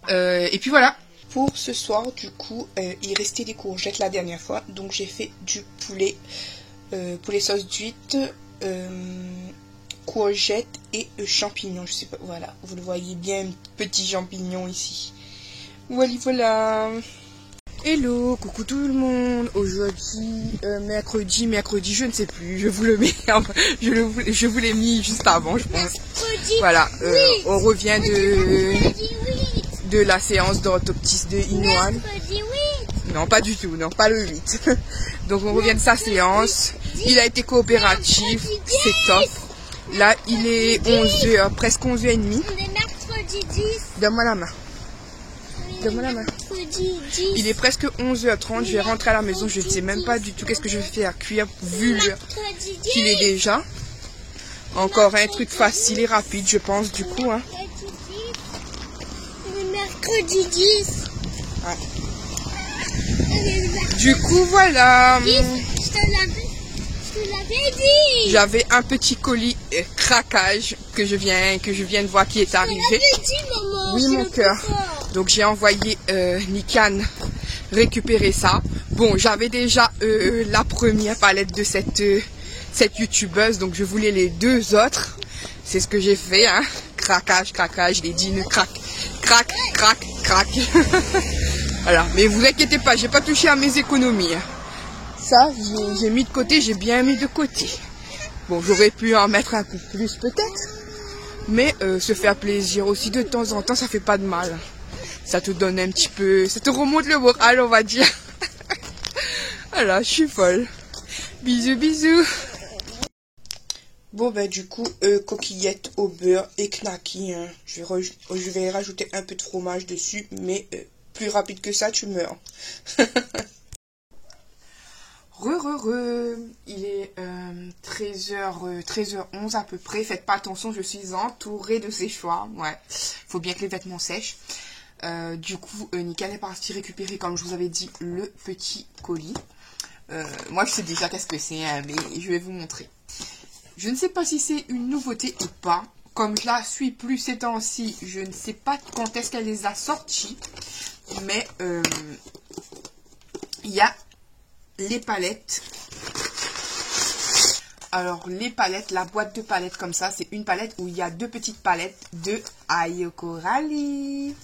Et puis voilà. Pour ce soir, du coup, il restait des courgettes la dernière fois. Donc j'ai fait du poulet, poulet sauce d'huître, courgettes et champignons. Je sais pas, voilà. Vous le voyez bien, petit champignon ici. Voilà. Hello, coucou tout le monde. Aujourd'hui, mercredi, je ne sais plus. Je vous le mets, je vous l'ai mis juste avant, je pense. Voilà, on revient de la séance d'orthoptiste de Inoan. Non, pas du tout, non, pas le 8. Donc on revient de sa séance. Il a été coopératif, c'est top. Là, il est 11h, presque 11h30. On est mercredi 10. Donne-moi la main. Donne-moi la main. Il est presque 11h30, je vais rentrer à la maison, je ne sais même pas du tout qu'est-ce que je vais faire cuire vu l'heure qu'il est déjà. Encore un truc facile et rapide, je pense, du coup. Hein. Mercredi 10. Ouais. Du coup, voilà. Je te l'avais dit. J'avais un petit colis craquage que je viens de voir qui est arrivé. Dit, maman, oui, mon cœur. Donc j'ai envoyé Nikan récupérer ça. Bon, j'avais déjà la première palette de cette youtubeuse, donc je voulais les deux autres. C'est ce que j'ai fait, hein. Craquage, les dînes, crac. Voilà, mais vous inquiétez pas, j'ai pas touché à mes économies. Ça, j'ai mis de côté, j'ai bien mis de côté. Bon, j'aurais pu en mettre un peu plus peut-être, mais se faire plaisir aussi de temps en temps, ça fait pas de mal. Ça te donne un petit peu, ça te remonte le moral, on va dire. Voilà, je suis folle. Bisous. Bon, ben du coup, coquillettes au beurre et knacky. Hein. Je vais rajouter un peu de fromage dessus, mais plus rapide que ça, tu meurs. Il est 13h11 à peu près. Faites pas attention, je suis entourée de séchoirs. Ouais, faut bien que les vêtements sèchent. Du coup, Nikan est parti récupérer, comme je vous avais dit, le petit colis. Moi, je sais déjà qu'est-ce que c'est, hein, mais je vais vous montrer. Je ne sais pas si c'est une nouveauté ou pas. Comme je la suis plus ces temps-ci, je ne sais pas quand est-ce qu'elle les a sortis. Mais il y a les palettes. Alors, les palettes, la boîte de palettes comme ça, c'est une palette où il y a deux petites palettes de Ayoko Rally.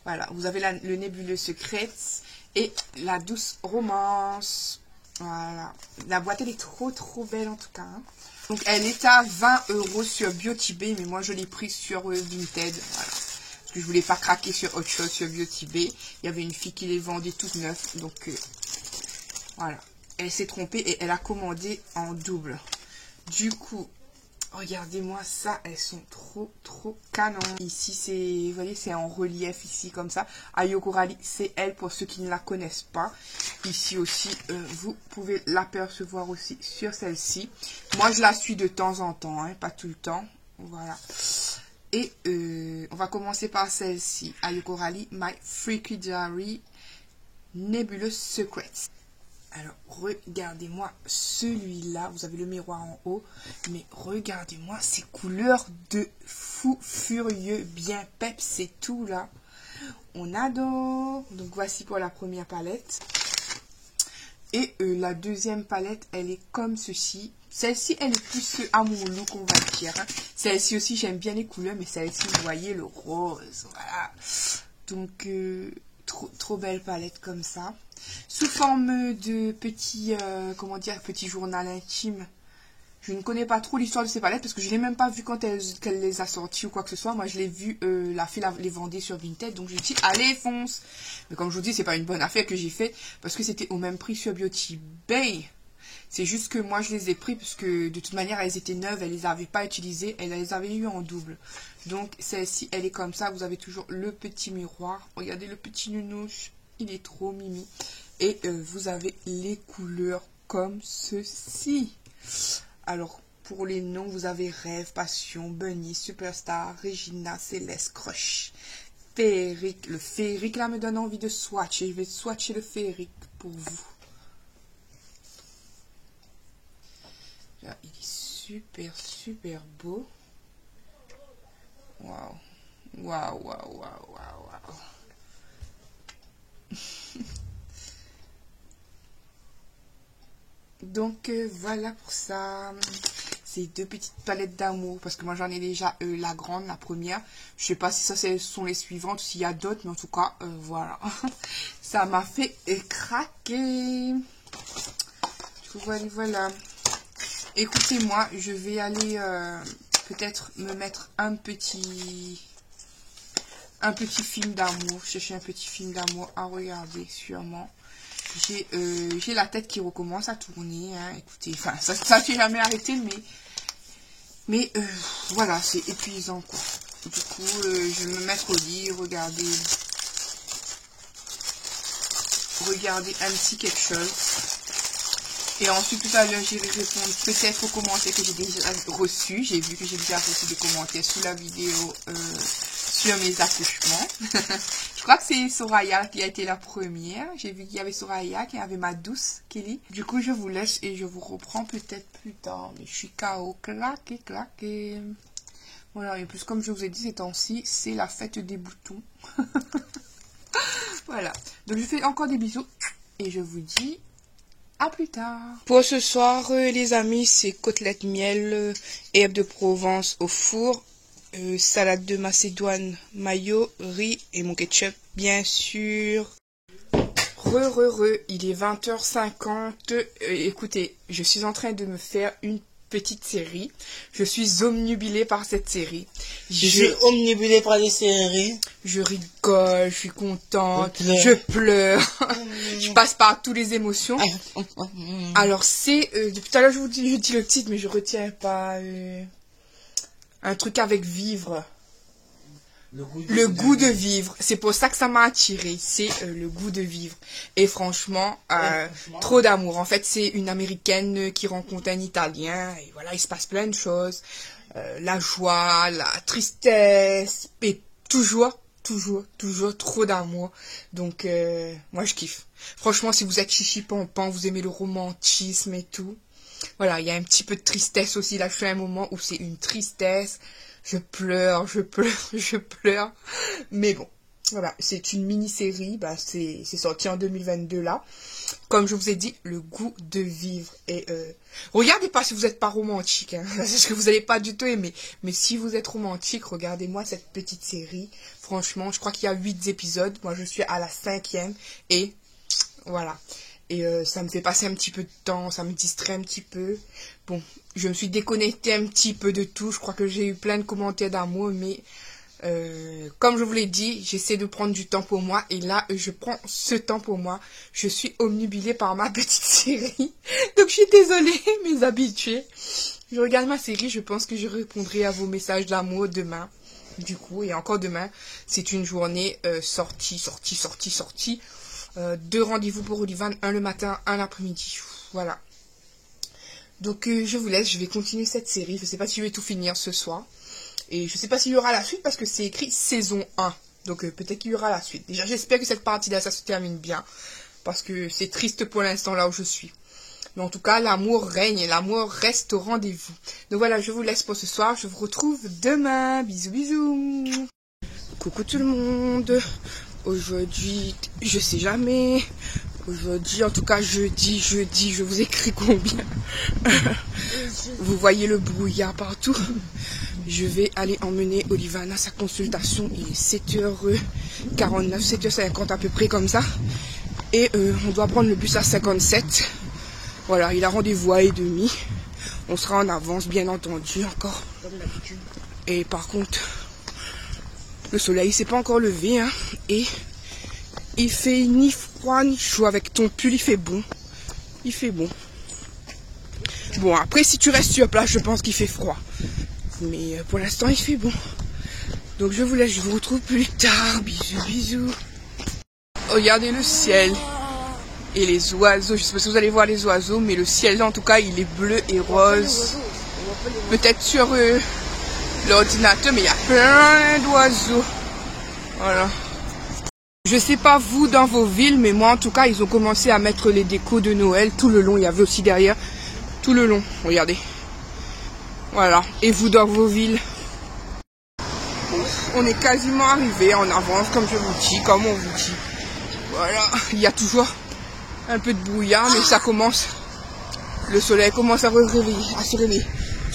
Voilà, vous avez le nébuleux Secrets et la douce romance. Voilà, la boîte elle est trop belle en tout cas. Hein. Donc elle est à 20 € sur Biotibé, mais moi je l'ai prise sur Vinted. Voilà, parce que je voulais pas craquer sur autre chose sur Biotibé. Il y avait une fille qui les vendait toutes neuves, donc voilà. Elle s'est trompée et elle a commandé en double. Du coup, regardez-moi ça, elles sont trop canon. Ici, c'est, vous voyez, c'est en relief ici comme ça. Ayoko Rally, c'est elle pour ceux qui ne la connaissent pas. Ici aussi, vous pouvez l'apercevoir aussi sur celle-ci. Moi, je la suis de temps en temps, hein, pas tout le temps. Voilà. Et on va commencer par celle-ci. Ayoko Rally, My Freaky Diary Nebulous Secrets. Alors, regardez-moi celui-là. Vous avez le miroir en haut. Mais regardez-moi ces couleurs de fou furieux. Bien pep, c'est tout là. On adore. Donc, voici pour la première palette. Et la deuxième palette, elle est comme ceci. Celle-ci, elle est plus à mon look, on va dire. Hein. Celle-ci aussi, j'aime bien les couleurs. Mais celle-ci, vous voyez, le rose. Voilà. Donc, trop belle palette comme ça. Sous forme de petit, comment dire, petit journal intime. Je ne connais pas trop l'histoire de ces palettes parce que je ne l'ai même pas vu quand qu'elle les a sorties ou quoi que ce soit. Moi, je l'ai vu, la fille les vendait sur Vinted. Donc, j'ai dit, allez, fonce. Mais comme je vous dis, c'est pas une bonne affaire que j'ai fait parce que c'était au même prix sur Beauty Bay. C'est juste que moi, je les ai pris parce que de toute manière, elles étaient neuves. Elles les avaient pas utilisées. Elles les avaient eu en double. Donc, celle-ci, elle est comme ça. Vous avez toujours le petit miroir. Regardez le petit nounouche. Il est trop mimi. Et vous avez les couleurs comme ceci. Alors, pour les noms, vous avez Rêve, Passion, Bunny, Superstar, Regina, Céleste, Crush, Féerique. Le féerique, là, me donne envie de swatcher. Je vais swatcher le féerique pour vous. Là, il est super, super beau. Waouh. Waouh, waouh, waouh, waouh, waouh. Donc voilà pour ça, ces deux petites palettes d'amour, parce que moi j'en ai déjà la grande, la première. Je sais pas si ça ce sont les suivantes, s'il y a d'autres, mais en tout cas, voilà. Ça m'a fait craquer. Voilà, voilà. Écoutez-moi, je vais aller peut-être me mettre un petit film d'amour, chercher un petit film d'amour à regarder sûrement. J'ai la tête qui recommence à tourner, hein. Écoutez, enfin, ça s'est jamais arrêté, mais voilà, c'est épuisant, quoi. Du coup, je vais me mettre au lit, regarder un petit quelque chose. Et ensuite, tout à l'heure, j'irai répondre peut-être aux commentaires que j'ai déjà reçus. J'ai vu que j'ai déjà reçu des commentaires sous la vidéo sur mes accouchements. Je crois que c'est Soraya qui a été la première. J'ai vu qu'il y avait Soraya, qui avait ma douce Kelly. Du coup, je vous laisse et je vous reprends peut-être plus tard. Mais je suis KO, claqué, claqué. Voilà, et plus comme je vous ai dit, ces temps-ci, c'est la fête des boutons. Voilà. Donc, je fais encore des bisous et je vous dis à plus tard. Pour ce soir, les amis, c'est côtelettes miel, herbes de Provence au four. Salade de Macédoine, mayo, riz et mon ketchup, bien sûr. Il est 20h50. Écoutez, je suis en train de me faire une petite série. Je suis omnubilée par cette série. Je suis omnubilée par les séries. Je rigole, je suis contente, je pleure. Je passe par toutes les émotions. Alors c'est, depuis tout à l'heure je dis le titre, mais je retiens pas. Un truc avec vivre. Le goût de vivre. C'est pour ça que ça m'a attiré. C'est le goût de vivre. Et franchement, trop d'amour. En fait, c'est une Américaine qui rencontre un Italien. Et voilà, il se passe plein de choses. La joie, la tristesse. Et toujours trop d'amour. Donc, moi, je kiffe. Franchement, si vous êtes chichi pampan, vous aimez le romantisme et tout. Voilà, il y a un petit peu de tristesse aussi. Là, je suis à un moment où c'est une tristesse. Je pleure. Mais bon, voilà, c'est une mini-série. Bah, c'est sorti en 2022, là. Comme je vous ai dit, le goût de vivre. Et regardez pas si vous n'êtes pas romantique. Hein. C'est ce que vous n'allez pas du tout aimer. Mais si vous êtes romantique, regardez-moi cette petite série. Franchement, je crois qu'il y a 8 épisodes. Moi, je suis à la 5e. Et voilà. Et ça me fait passer un petit peu de temps, ça me distrait un petit peu. Bon, je me suis déconnectée un petit peu de tout. Je crois que j'ai eu plein de commentaires d'amour, mais comme je vous l'ai dit, j'essaie de prendre du temps pour moi. Et là, je prends ce temps pour moi. Je suis omnubilée par ma petite série. Donc, je suis désolée, mes habitués. Je regarde ma série, je pense que je répondrai à vos messages d'amour demain. Du coup, et encore demain, c'est une journée sortie. 2 rendez-vous pour Olivan, un le matin, un l'après-midi. Voilà. Donc, je vous laisse. Je vais continuer cette série. Je ne sais pas si je vais tout finir ce soir. Et je ne sais pas s'il y aura la suite parce que c'est écrit saison 1. Donc, peut-être qu'il y aura la suite. Déjà, j'espère que cette partie-là, ça se termine bien. Parce que c'est triste pour l'instant là où je suis. Mais en tout cas, l'amour règne et l'amour reste au rendez-vous. Donc voilà, je vous laisse pour ce soir. Je vous retrouve demain. Bisous, bisous. Coucou tout le monde. Aujourd'hui, je sais jamais. Aujourd'hui, en tout cas, jeudi, je vous écris combien. Vous voyez le brouillard partout. Je vais aller emmener Olivan à sa consultation. Il est 7h49, 7h50 à peu près comme ça. Et on doit prendre le bus à 57. Voilà, il a rendez-vous à 1h30. On sera en avance, bien entendu, encore. Comme d'habitude. Et par contre, le soleil s'est pas encore levé, hein, et il fait ni froid ni chaud. Avec ton pull, il fait bon. Il fait bon. Bon, après, si tu restes sur place, je pense qu'il fait froid. Mais pour l'instant, il fait bon. Donc, je vous laisse, je vous retrouve plus tard. Bisous, bisous. Regardez le ciel et les oiseaux. Je sais pas si vous allez voir les oiseaux, mais le ciel, en tout cas, il est bleu et rose. Peut-être sur l'ordinateur, mais il y a plein d'oiseaux. Voilà. Je sais pas vous dans vos villes, mais moi, en tout cas, ils ont commencé à mettre les décos de Noël tout le long. Il y avait aussi derrière, tout le long. Regardez. Voilà. Et vous dans vos villes? On est quasiment arrivé en avance, comme je vous dis, comme on vous dit. Voilà. Il y a toujours un peu de brouillard, mais ça commence. Le soleil commence à se réveiller.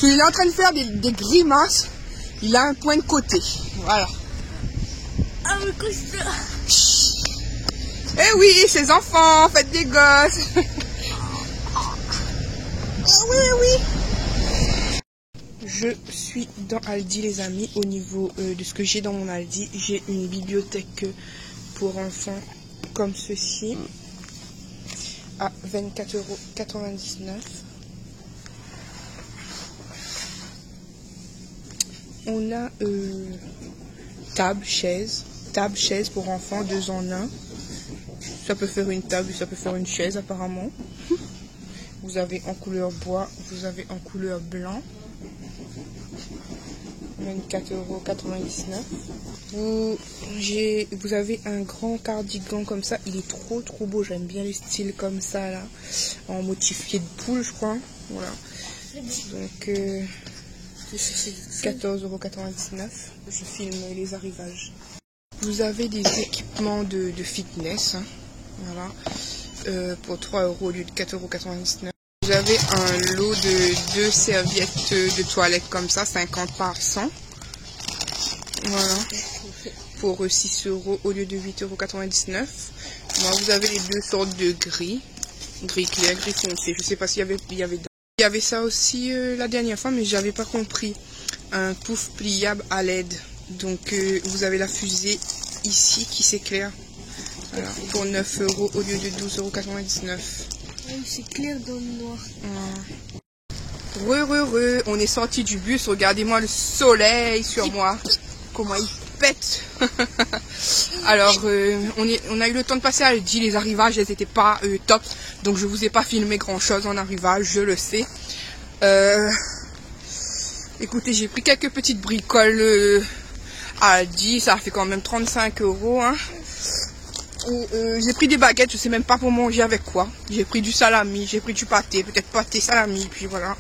Il est en train de faire des grimaces. Il a un point de côté. Voilà. Ah, mais que ça. Eh oui, ces enfants, faites des gosses. Oui, oui. Je suis dans Aldi, les amis. Au niveau de ce que j'ai dans mon Aldi, j'ai une bibliothèque pour enfants comme ceci à 24,99 €. On a table, chaise pour enfants 2 en 1. Ça peut faire une table, ça peut faire une chaise apparemment. Vous avez en couleur bois, vous avez en couleur blanc. 24,99 €. Vous avez un grand cardigan comme ça. Il est trop beau. J'aime bien le style comme ça là. En motifié de poule, je crois. Voilà. Donc 14,99 €. Je filme les arrivages. Vous avez des équipements de fitness. Hein. Voilà. Pour 3 € au lieu de 4,99 €. Vous avez un lot de 2 serviettes de toilette comme ça, 50 par 100. Voilà. Pour 6 € au lieu de 8,99 €. Moi, vous avez les 2 sortes de gris. Gris clair, gris foncé. Je sais pas s'il y avait ça aussi la dernière fois, mais j'avais pas compris. Un pouf pliable à LED. Donc, vous avez la fusée ici qui s'éclaire. Voilà. Pour 9 € au lieu de 12,99 €. C'est clair dans le noir. On est sorti du bus. Regardez-moi le soleil sur moi. Comment il pète. Alors, on a eu le temps de passer à Aldi. Les arrivages, elles n'étaient pas top. Donc, je vous ai pas filmé grand-chose en arrivage, je le sais. Écoutez, j'ai pris quelques petites bricoles à Aldi. Ça a fait quand même 35 €. Hein. J'ai pris des baguettes, je sais même pas pour manger avec quoi. J'ai pris du salami, j'ai pris du pâté, peut-être pâté, salami, puis voilà.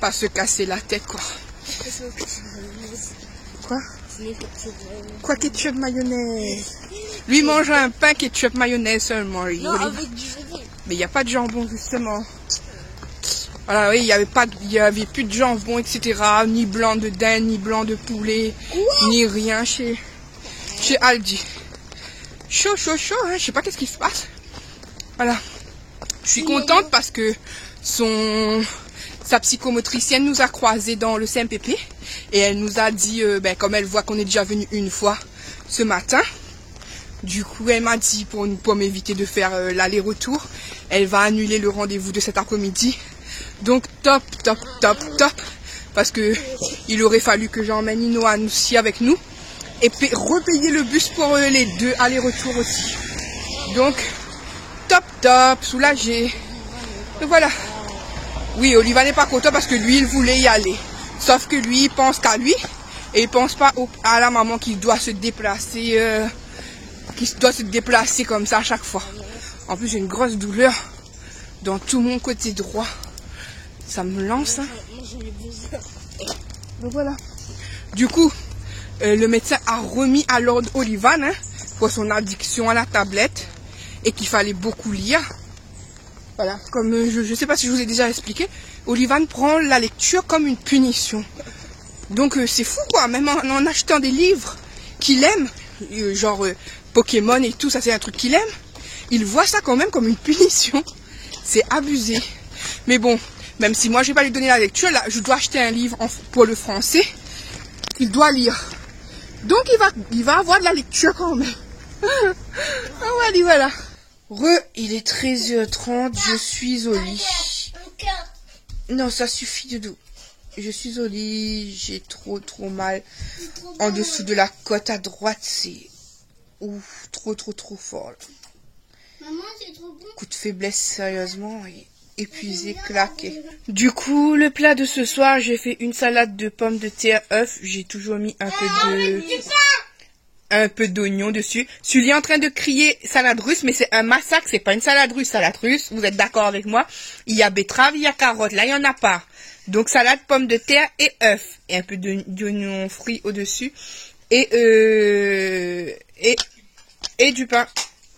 Pas se casser la tête, quoi. Quoi? Quoi, ketchup, mayonnaise? Lui mange un pain ketchup, mayonnaise seulement. Non, avec du jambon. Mais il n'y a pas de jambon, justement. Voilà, oui, il y avait plus de jambon, etc. Ni blanc de dinde, ni blanc de poulet, ni rien chez Aldi. Chaud, hein, je sais pas qu'est-ce qui se passe. Voilà. Je suis contente parce que sa psychomotricienne nous a croisés dans le CMPP et elle nous a dit, comme elle voit qu'on est déjà venu une fois ce matin, du coup elle m'a dit pour m'éviter de faire l'aller-retour, elle va annuler le rendez-vous de cet après-midi. Donc top, parce que il aurait fallu que j'emmène Inoan aussi avec nous. Et repayer le bus pour les 2 allers-retour aussi. Donc, top, soulagé. Donc voilà. Oui, Oliva n'est pas content parce que lui, il voulait y aller. Sauf que lui, il pense qu'à lui. Et il pense pas à la maman qui doit se déplacer. Comme ça à chaque fois. En plus, j'ai une grosse douleur dans tout mon côté droit. Ça me lance. Hein. Donc voilà. Du coup, le médecin a remis à l'ordre Olivan pour son addiction à la tablette et qu'il fallait beaucoup lire. Voilà, comme je ne sais pas si je vous ai déjà expliqué, Olivan prend la lecture comme une punition. Donc c'est fou quoi, même en achetant des livres qu'il aime, genre Pokémon et tout, ça c'est un truc qu'il aime, il voit ça quand même comme une punition. C'est abusé. Mais bon, même si moi je vais pas lui donner la lecture, là, je dois acheter un livre pour le français qu'il doit lire. Donc il va avoir de la lecture quand même. Voilà. Il est 13h30, je suis au lit. Non, ça suffit de dos. Je suis au lit, j'ai trop mal. En dessous de la côte à droite, c'est ouf, trop fort. Maman, c'est trop bon. Coup de faiblesse, sérieusement, épuisé, claqué. Du coup, le plat de ce soir, j'ai fait une salade de pommes de terre, œufs. J'ai toujours mis un peu d'oignon dessus. Sully est en train de crier salade russe, mais c'est un massacre, c'est pas une salade russe. Vous êtes d'accord avec moi? Il y a betterave, il y a carotte, là il y en a pas. Donc salade, pommes de terre et œufs. Et un peu d'oignon frit au-dessus. Et du pain.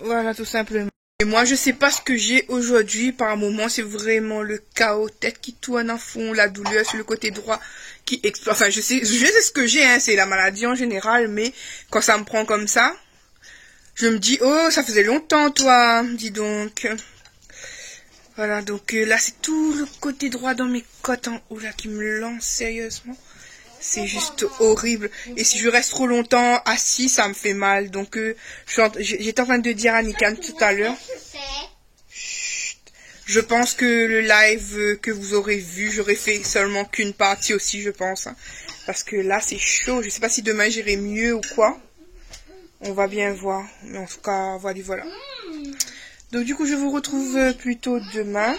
Voilà, tout simplement. Et moi, je sais pas ce que j'ai aujourd'hui. Par moment, c'est vraiment le chaos. Tête qui tourne à fond, la douleur sur le côté droit qui explose. Enfin, je sais ce que j'ai, hein. C'est la maladie en général. Mais quand ça me prend comme ça, je me dis, oh, ça faisait longtemps, toi. Dis donc. Voilà, donc là, c'est tout le côté droit dans mes côtes en haut, là, qui me lance sérieusement. C'est juste horrible. Et si je reste trop longtemps assis, ça me fait mal. Donc, j'étais en train de dire à Nikan tout à l'heure. Je pense que le live que vous aurez vu, j'aurais fait seulement qu'une partie aussi, je pense. Hein. Parce que là, c'est chaud. Je sais pas si demain j'irai mieux ou quoi. On va bien voir. Mais en tout cas, voilà. Donc, du coup, je vous retrouve plutôt demain.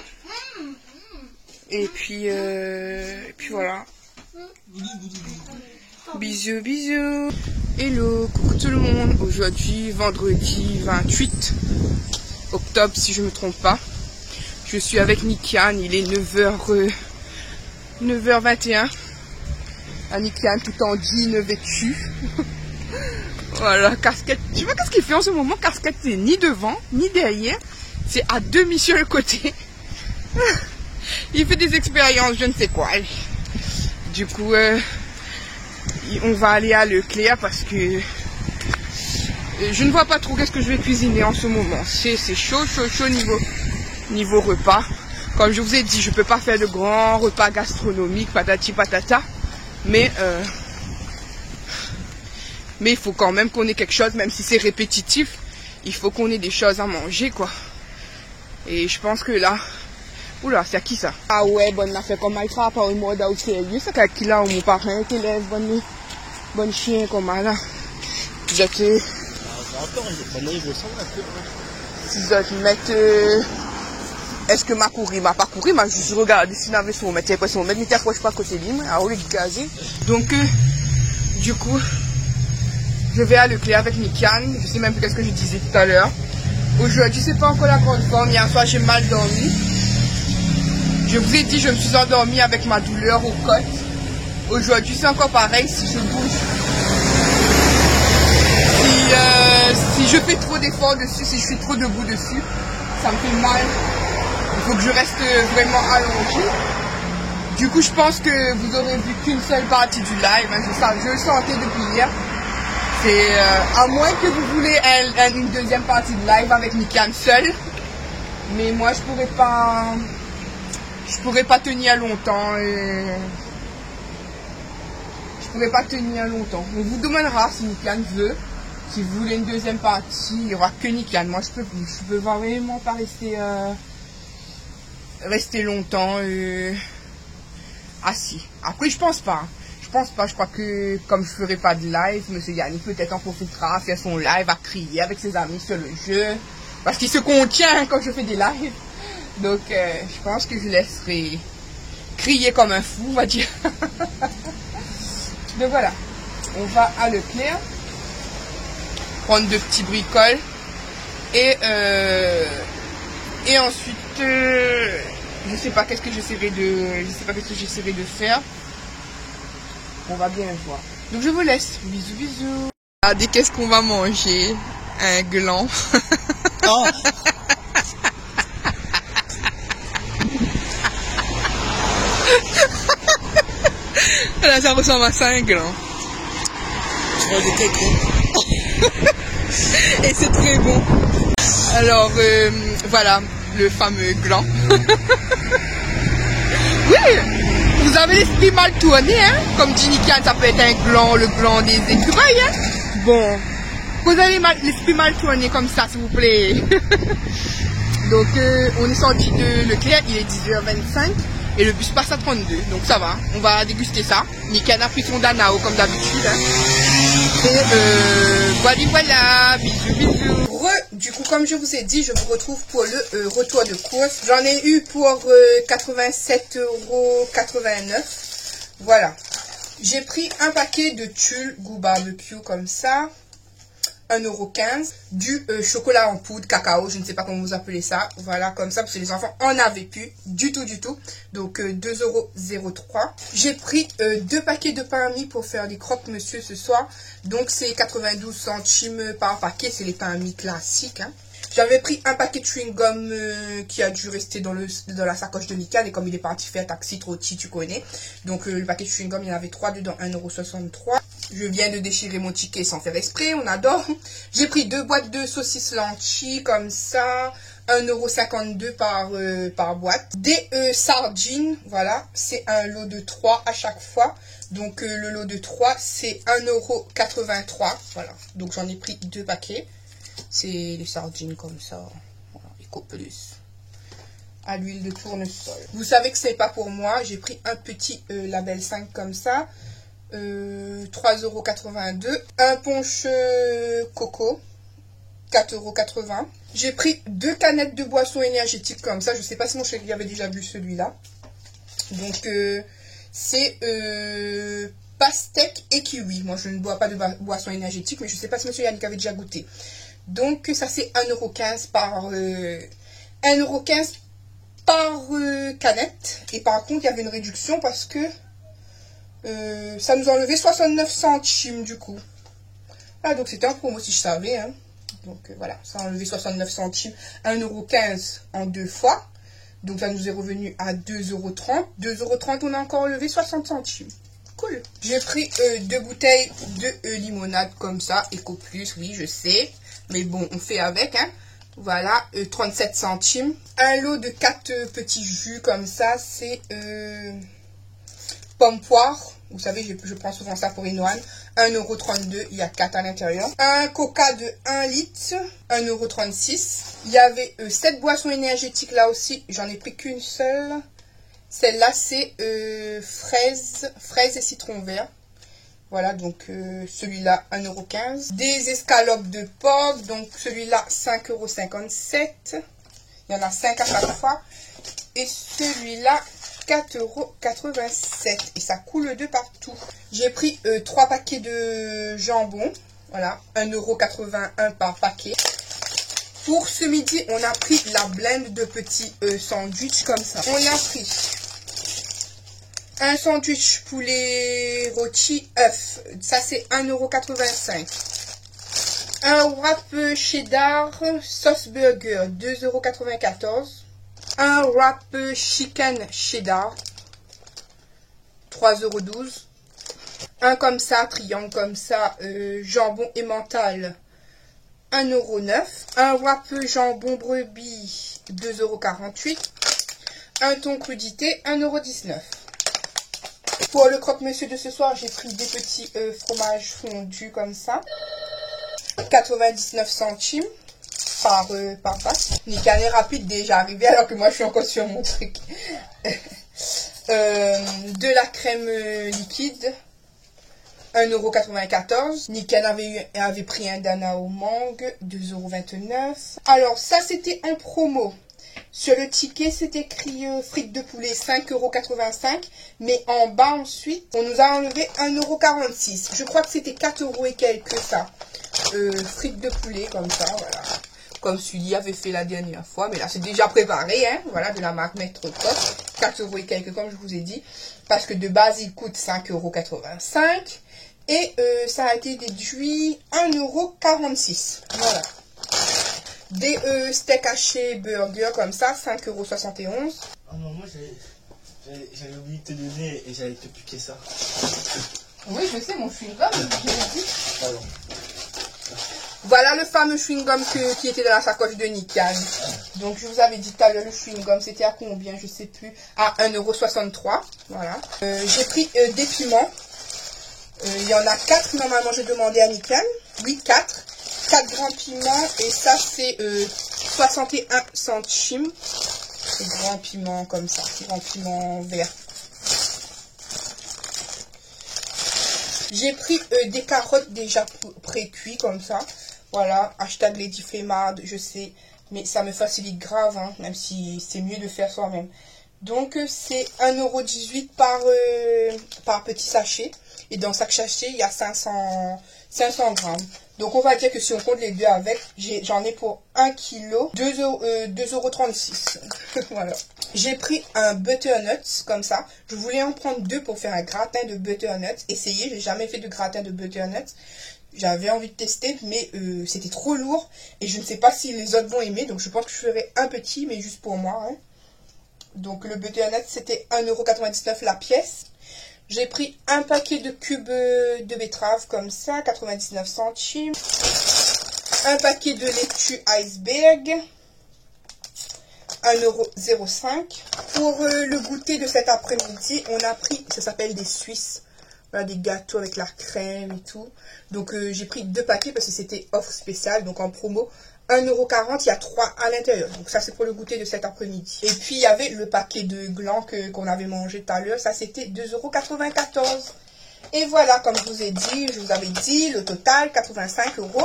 Et puis voilà. Bisous. Hello, coucou tout le monde. Aujourd'hui, vendredi 28 octobre, si je me trompe pas. Je suis avec Nikian, il est 9h21. À Nikian, tout en jean vêtu. Voilà, casquette. Je sais pas qu'est-ce qu'il fait en ce moment. Casquette, c'est ni devant, ni derrière. C'est à demi sur le côté. Il fait des expériences, je ne sais quoi. Du coup, on va aller à Leclerc parce que je ne vois pas trop qu'est-ce que je vais cuisiner en ce moment. C'est chaud niveau repas. Comme je vous ai dit, je peux pas faire de grands repas gastronomiques, patati patata. Mais il faut quand même qu'on ait quelque chose, même si c'est répétitif. Il faut qu'on ait des choses à manger, quoi. Et je pense que là... Oula, c'est à qui ça? Ah ouais, bonne affaire comme il frappe par une mode au sérieux. C'est qu'à qui là où mon parrain était là, bonne chien comme là. J'étais... Si je mettre... Est-ce que m'a couru? M'a pas couru, m'a juste regardé si n'avait son mettre l'impression de mettre approche pas côté libre, à haut gazé. Donc, du coup, je vais à Leclerc avec Nikian. Je sais même plus qu'est-ce que je disais tout à l'heure. Aujourd'hui, c'est pas encore la grande forme. Hier soir, j'ai mal dormi. Je vous ai dit, je me suis endormie avec ma douleur aux côtes. Aujourd'hui, c'est encore pareil. Si je bouge, si je fais trop d'efforts dessus, si je suis trop debout dessus, ça me fait mal. Il faut que je reste vraiment allongée. Du coup, je pense que vous aurez vu qu'une seule partie du live. Hein, je le sentais depuis hier. C'est à moins que vous voulez une deuxième partie de live avec Nikian seul. Mais moi, je pourrais pas tenir longtemps. Je pourrais pas tenir longtemps. On vous demandera si Nikian veut. Si vous voulez une deuxième partie, il n'y aura que Nikian. Moi, je peux vraiment pas rester longtemps assis. Après, je pense pas. Je crois que comme je ferai pas de live, monsieur Yannick peut-être en profitera à faire son live, à crier avec ses amis sur le jeu. Parce qu'il se contient quand je fais des lives. Donc, je pense que je laisserai crier comme un fou, on va dire. Donc voilà, on va à Leclerc, prendre de petits bricoles. Et ensuite, je sais pas qu'est-ce que j'essaierai de faire. On va bien voir. Donc je vous laisse. Bisous. Regardez qu'est-ce qu'on va manger. Un gland. Oh. Voilà, ça ressemble à ça, un gland. Et c'est très bon. Alors, voilà, le fameux gland. Oui, vous avez l'esprit mal tourné, hein. Comme dit Nikan, ça peut être un gland, le gland des écureuils, hein. Bon, vous avez l'esprit mal tourné comme ça, s'il vous plaît. Donc, on est sorti de Leclerc, il est 10h25. Et le bus passe à 32, donc ça va, on va déguster ça. Nikan a pris son Danao comme d'habitude. Hein. Et voilà, bisous. Du coup, comme je vous ai dit, je vous retrouve pour le retour de course. J'en ai eu pour 87,89 €. Voilà. J'ai pris un paquet de tulle goût barbecue comme ça. 1,15 €, du chocolat en poudre, cacao, je ne sais pas comment vous appelez ça, voilà, comme ça, parce que les enfants en avaient plus, du tout, donc 2,03 €. J'ai pris 2 paquets de pain mi pour faire des croque-monsieur ce soir, donc c'est 92 centimes par paquet, c'est les pains mi classiques, hein. J'avais pris un paquet de chewing-gum qui a dû rester dans la sacoche de Nikan, et comme il est parti faire taxi, trotti, tu connais, donc le paquet de chewing-gum, il y en avait 3 dedans, 1,63 €. Je viens de déchirer mon ticket sans faire exprès, on adore. J'ai pris 2 boîtes de saucisses lentilles comme ça, 1,52 € par boîte. Des sardines, voilà, c'est un lot de 3 à chaque fois. Donc le lot de 3, c'est 1,83 €, voilà. Donc j'en ai pris 2 paquets. C'est les sardines comme ça, voilà, Eco Plus. À l'huile de tournesol. Vous savez que c'est pas pour moi, j'ai pris un petit label 5 comme ça. 3,82 €. Un punch coco, 4,80 €. J'ai pris 2 canettes de boissons énergétiques comme ça. Je sais pas si mon chéri avait déjà vu celui-là. Donc c'est pastèque et kiwi. Moi je ne bois pas de boissons énergétiques, mais je sais pas si monsieur Yannick avait déjà goûté. Donc ça c'est 1,15 € par 1,15 € par canette. Et par contre il y avait une réduction parce que ça nous a enlevé 69 centimes du coup. Ah, donc c'était un promo si je savais. Hein. Donc voilà, ça a enlevé 69 centimes. 1,15 € en 2 fois. Donc ça nous est revenu à 2,30 €. 2,30 €, on a encore enlevé 60 centimes. Cool. J'ai pris 2 bouteilles de limonade comme ça. Eco Plus, oui, je sais. Mais bon, on fait avec. Hein. Voilà, 37 centimes. Un lot de 4 petits jus comme ça, c'est pomme poire. Vous savez, je prends souvent ça pour Inoan. 1,32 €, il y a 4 à l'intérieur. Un coca de 1 litre, 1,36 €. Il y avait 7 boissons énergétiques là aussi. J'en ai pris qu'une seule. Celle-là, c'est fraise et citron vert. Voilà, donc celui-là, 1,15 €. Des escalopes de porc, donc celui-là, 5,57 €. Il y en a 5 à chaque fois. Et celui-là, 4,87 € et ça coule de partout. J'ai pris 3 paquets de jambon, voilà, 1,81 € par paquet. Pour ce midi, on a pris la blende de petits sandwichs comme ça. On a pris un sandwich poulet rôti œuf, ça c'est 1,85 €. Un wrap cheddar sauce burger, 2,94 €. Un wrap chicken cheddar, 3,12 €. Un comme ça, triangle comme ça, jambon emmental, 1,09 €. Un wrap jambon brebis, 2,48 €. Un thon crudité, 1,19 €. Pour le croque-monsieur de ce soir, j'ai pris des petits fromages fondus comme ça, 99 centimes. Par passe. Nikan est rapide déjà arrivé alors que moi je suis encore sur mon truc. De la crème liquide, 1,94 €. Nikan avait pris un Danao mangue, 2,29 €. Alors ça c'était en promo. Sur le ticket c'est écrit frites de poulet 5,85 €. Mais en bas ensuite on nous a enlevé 1,46 €. Je crois que c'était 4 € et quelques ça. Frites de poulet comme ça, voilà. Comme Sully avait fait la dernière fois. Mais là, c'est déjà préparé, hein. Voilà, de la marque Maître Coq. 4 € et quelques, comme je vous ai dit. Parce que de base, il coûte 5,85 €. Et ça a été déduit 1,46 €. Voilà. Des steaks hachés burger comme ça, 5,71 €. Oh non, moi, j'avais oublié de te donner et j'allais te piquer ça. Oui, je sais, mon chewing-gum, je l'ai dit. Pardon. Voilà le fameux chewing-gum qui était dans la sacoche de Nikan. Donc, je vous avais dit tout à l'heure, le chewing-gum, c'était à combien? Je sais plus. À 1,63 €. Voilà. J'ai pris des piments. Il y en a 4. Normalement, j'ai demandé à Nickel. Oui, 4. 4 grands piments. Et ça, c'est 61 centimes. Grands piments comme ça. Grands piments verts. J'ai pris des carottes déjà pré-cuites comme ça. Voilà. Hashtag Lady Flemmarde, je sais. Mais ça me facilite grave, hein, même si c'est mieux de faire soi-même. Donc, c'est 1,18 € par petit sachet. Et dans chaque sachet, il y a 500 grammes. Donc, on va dire que si on compte les deux avec, j'en ai pour 1 kg, 2,36 €. Voilà. J'ai pris un butternut, comme ça. Je voulais en prendre 2 pour faire un gratin de butternut. Essayez, j'ai jamais fait de gratin de butternut. J'avais envie de tester, mais c'était trop lourd. Et je ne sais pas si les autres vont aimer. Donc, je pense que je ferai un petit, mais juste pour moi. Hein. Donc, le butternut, c'était 1,99 € la pièce. J'ai pris un paquet de cubes de betterave, comme ça, 99 centimes. Un paquet de laitue iceberg, 1,05 €. Pour le goûter de cet après-midi, on a pris, ça s'appelle des Suisses. Voilà, des gâteaux avec la crème et tout. Donc, j'ai pris 2 paquets parce que c'était offre spéciale. Donc, en promo, 1,40 €. Il y a 3 à l'intérieur. Donc, ça, c'est pour le goûter de cet après-midi. Et puis, il y avait le paquet de glands qu'on avait mangé tout à l'heure. Ça, c'était 2,94 €. Et voilà, comme je vous ai dit, je vous avais dit, le total, 85,74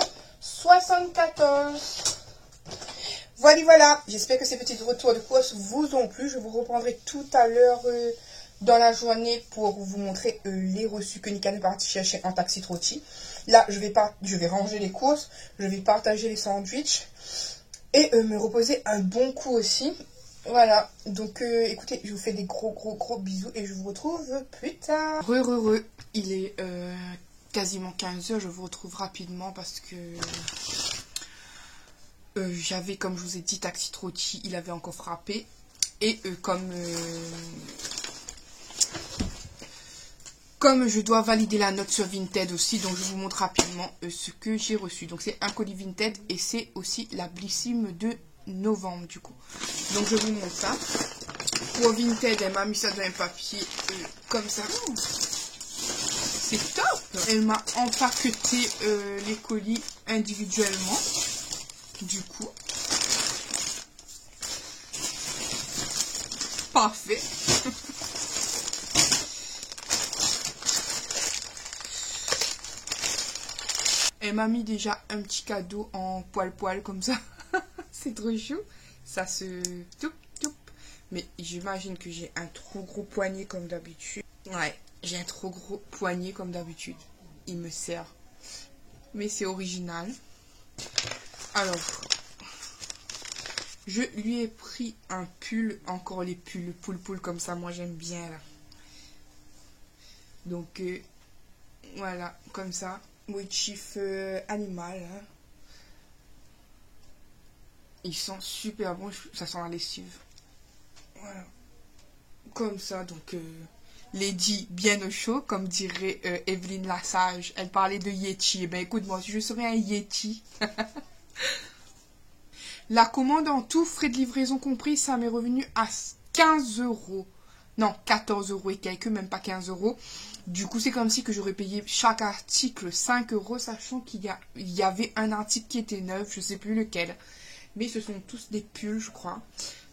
€. Voilà. J'espère que ces petits retours de course vous ont plu. Je vous reprendrai tout à l'heure dans la journée pour vous montrer les reçus que Nickel est parti chercher en taxi trotti. Là, je vais ranger les courses, je vais partager les sandwichs et me reposer un bon coup aussi. Voilà, donc écoutez, je vous fais des gros bisous et je vous retrouve plus tard. Il est quasiment 15 h, je vous retrouve rapidement parce que j'avais, comme je vous ai dit, taxi trotti, il avait encore frappé. Et comme je dois valider la note sur Vinted aussi, donc je vous montre rapidement ce que j'ai reçu. Donc c'est un colis Vinted et c'est aussi la Blissim de novembre du coup. Donc je vous montre ça. Pour Vinted, elle m'a mis ça dans un papier comme ça. C'est top. Elle m'a empaqueté les colis individuellement. Du coup. Parfait. Elle m'a mis déjà un petit cadeau en poil comme ça. C'est trop chou. Ça se toup. Mais j'imagine que j'ai un trop gros poignet comme d'habitude. Ouais, j'ai un trop gros poignet comme d'habitude. Il me sert. Mais c'est original. Alors, je lui ai pris un pull. Encore les pulls poule comme ça. Moi, j'aime bien là. Donc, voilà, comme ça. Motif animal. Hein. Ils sont super bons. Ça sent la lessive. Voilà. Comme ça, donc Lady bien au chaud, comme dirait Evelyne Lassage. Elle parlait de Yeti. Eh ben écoute, moi, si je serais un Yeti. La commande en tout, frais de livraison compris, ça m'est revenu à 15 €. Non, 14 € et quelques, même pas 15 €. Du coup, c'est comme si que j'aurais payé chaque article 5 €, sachant qu'il y avait un article qui était neuf, je sais plus lequel. Mais ce sont tous des pulls, je crois.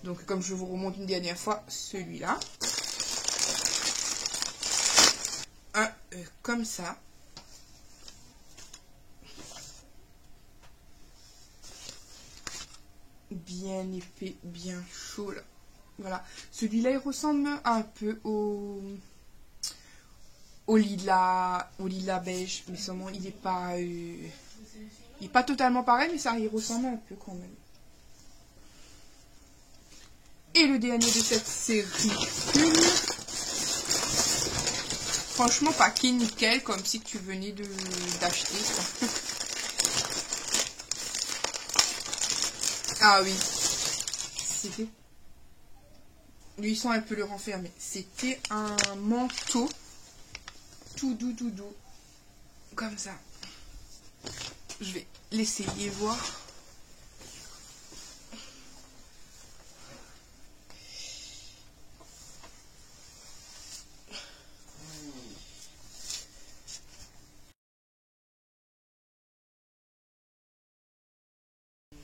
Donc, comme je vous remonte une dernière fois, celui-là. Un comme ça. Bien épais, bien chaud, là. Voilà. Celui-là, il ressemble un peu au lilas beige. Mais seulement, il n'est pas... il n'est pas totalement pareil, mais ça, il ressemble un peu quand même. Et le dernier de cette série, franchement, paquet nickel, comme si tu venais d'acheter. Ah oui. C'était... Lui, ils sont un peu le renfermé. C'était un manteau tout doux. Comme ça. Je vais l'essayer voir.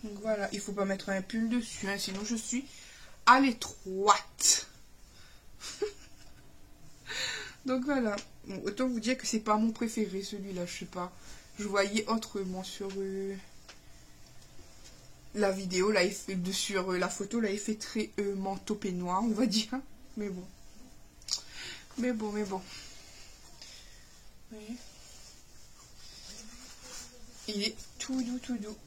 Donc voilà, il faut pas mettre un pull dessus, hein, sinon je suis à l'étroite. Donc voilà. Bon, autant vous dire que c'est pas mon préféré celui-là, je sais pas. Je voyais autrement sur la vidéo, là, sur la photo, là, il fait très manteau peignoir, on va dire. Mais bon. Mais bon. Oui. Il est tout doux.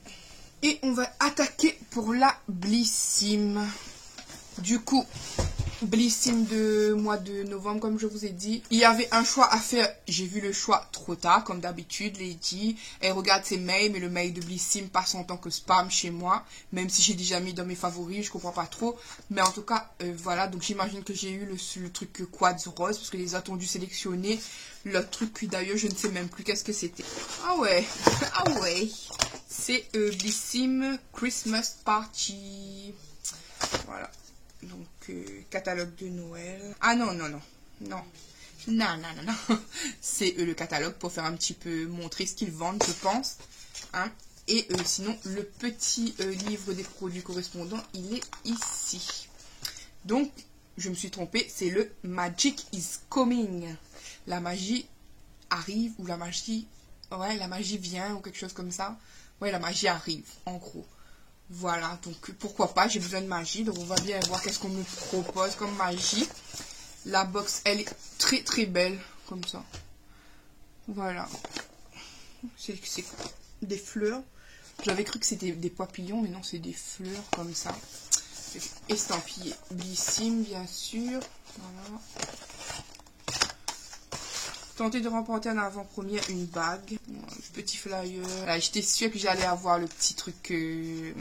Et on va attaquer pour la Blissim. Du coup, Blissim de mois de novembre, comme je vous ai dit. Il y avait un choix à faire. J'ai vu le choix trop tard, comme d'habitude, Lady. Elle regarde ses mails, mais le mail de Blissim passe en tant que spam chez moi. Même si j'ai déjà mis dans mes favoris, je comprends pas trop. Mais en tout cas, voilà. Donc j'imagine que j'ai eu le truc Quads Rose, parce que les attendus sélectionnés. Le truc, d'ailleurs, je ne sais même plus qu'est-ce que c'était. Ah ouais. C'est Blissim Christmas Party. Voilà. Donc, catalogue de Noël. Ah non. Non. C'est le catalogue pour faire un petit peu montrer ce qu'ils vendent, je pense. Hein. Et sinon, le petit livre des produits correspondants, il est ici. Donc, je me suis trompée, c'est le Magic is Coming. La magie arrive ou la magie... Ouais, la magie vient ou quelque chose comme ça. Ouais, la magie arrive, en gros. Voilà, donc pourquoi pas, j'ai besoin de magie. Donc on va bien voir qu'est-ce qu'on me propose comme magie. La box, elle est très belle, comme ça. Voilà. C'est des fleurs. J'avais cru que c'était des papillons, mais non, c'est des fleurs comme ça. Estampillé Blissim, bien sûr. Voilà. Tenter de remporter en avant-première une bague. Petit flyer. Là, j'étais sûre que j'allais avoir le petit truc... le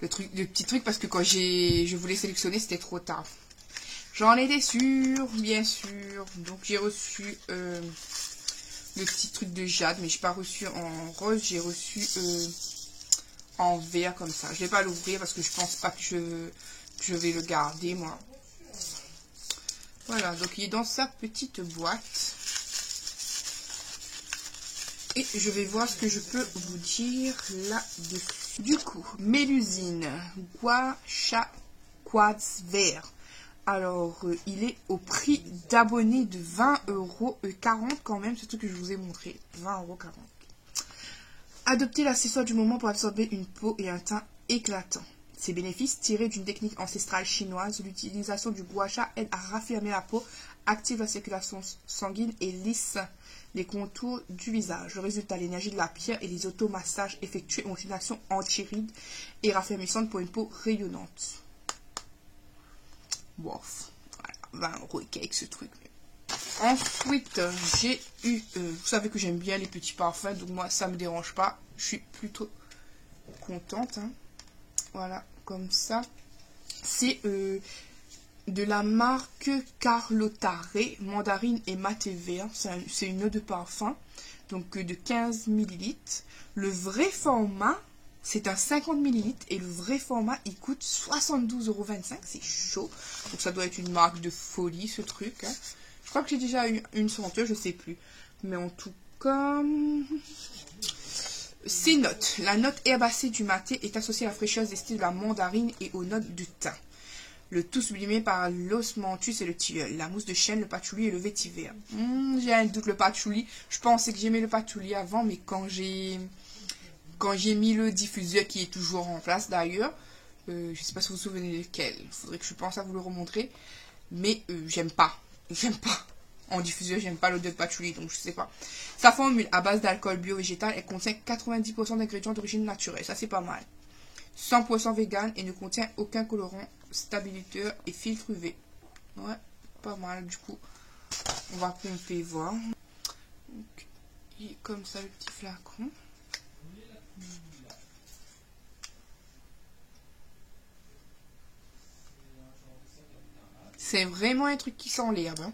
petit truc parce que quand je voulais sélectionner, c'était trop tard. J'en étais sûre, bien sûr. Donc j'ai reçu le petit truc de jade, mais je n'ai pas reçu en rose, j'ai reçu en vert comme ça. Je ne vais pas l'ouvrir parce que je pense pas que je vais le garder, moi. Voilà, donc il est dans sa petite boîte. Et je vais voir ce que je peux vous dire là-dessus. Du coup, Mélusine, Gua Sha Quads vert. Alors, il est au prix d'abonné de 20,40 € quand même, c'est tout que je vous ai montré. 20,40 €. Adoptez l'accessoire du moment pour absorber une peau et un teint éclatant. Ses bénéfices, tirés d'une technique ancestrale chinoise, l'utilisation du gua sha aide à raffermir la peau, active la circulation sanguine et lisse les contours du visage. Le résultat, l'énergie de la pierre et les automassages effectués ont une action anti-rides et raffermissante pour une peau rayonnante. Bof, voilà, 20 € avec ce truc. Ensuite, j'ai eu, vous savez que j'aime bien les petits parfums, donc moi ça me dérange pas, je suis plutôt contente. Hein. Voilà, comme ça. C'est de la marque Carlottare, mandarine et maté vert. C'est une eau de parfum, donc de 15 ml. Le vrai format, c'est un 50 ml et le vrai format, il coûte 72,25 €. C'est chaud. Donc ça doit être une marque de folie, ce truc. Hein. Je crois que j'ai déjà eu une senteuse, je sais plus. Mais en tout cas... Ces notes. La note herbacée du maté est associée à la fraîcheur des styles de la mandarine et aux notes du thym. Le tout sublimé par l'osmanthus et le tilleul. La mousse de chêne, le patchouli et le vétiver. J'ai un doute, le patchouli. Je pensais que j'aimais le patchouli avant, mais quand j'ai mis le diffuseur qui est toujours en place d'ailleurs, je ne sais pas si vous vous souvenez lequel. Il faudrait que je pense à vous le remontrer. Mais j'aime pas. En diffuseur, j'aime pas l'odeur de patchouli, donc je sais pas. Sa formule à base d'alcool bio-végétal, elle contient 90% d'ingrédients d'origine naturelle. Ça, c'est pas mal. 100% vegan et ne contient aucun colorant, stabilisateur et filtre UV. Ouais, pas mal, du coup. On va pomper, voir. Donc, et comme ça, le petit flacon. C'est vraiment un truc qui sent l'herbe, hein.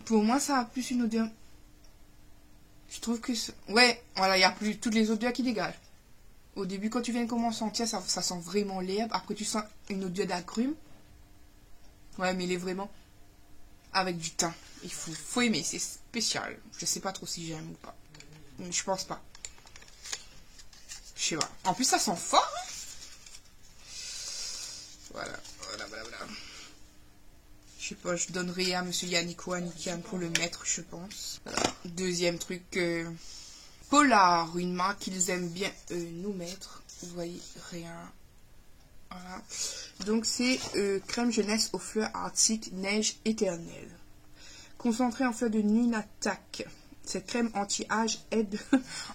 Pour moi, ça a plus une odeur... Je trouve que... Ouais, voilà, il n'y a plus toutes les odeurs qui dégagent. Au début, quand tu viens de commencer à sentir, ça sent vraiment l'herbe. Après, tu sens une odeur d'agrumes. Ouais, mais il est vraiment avec du thym. Il faut aimer, c'est spécial. Je sais pas trop si j'aime ou pas. Je pense pas. sais pas. En plus, ça sent fort. Hein. Voilà. Je sais pas, je donnerai à monsieur Yannick Ouanikian pour le mettre, je pense. Voilà. Deuxième truc, Polar, une marque qu'ils aiment bien nous mettre. Vous voyez, rien. Voilà. Donc c'est crème jeunesse aux fleurs arctiques neige éternelle. Concentré en fleurs de Nunatak. Cette crème anti-âge aide...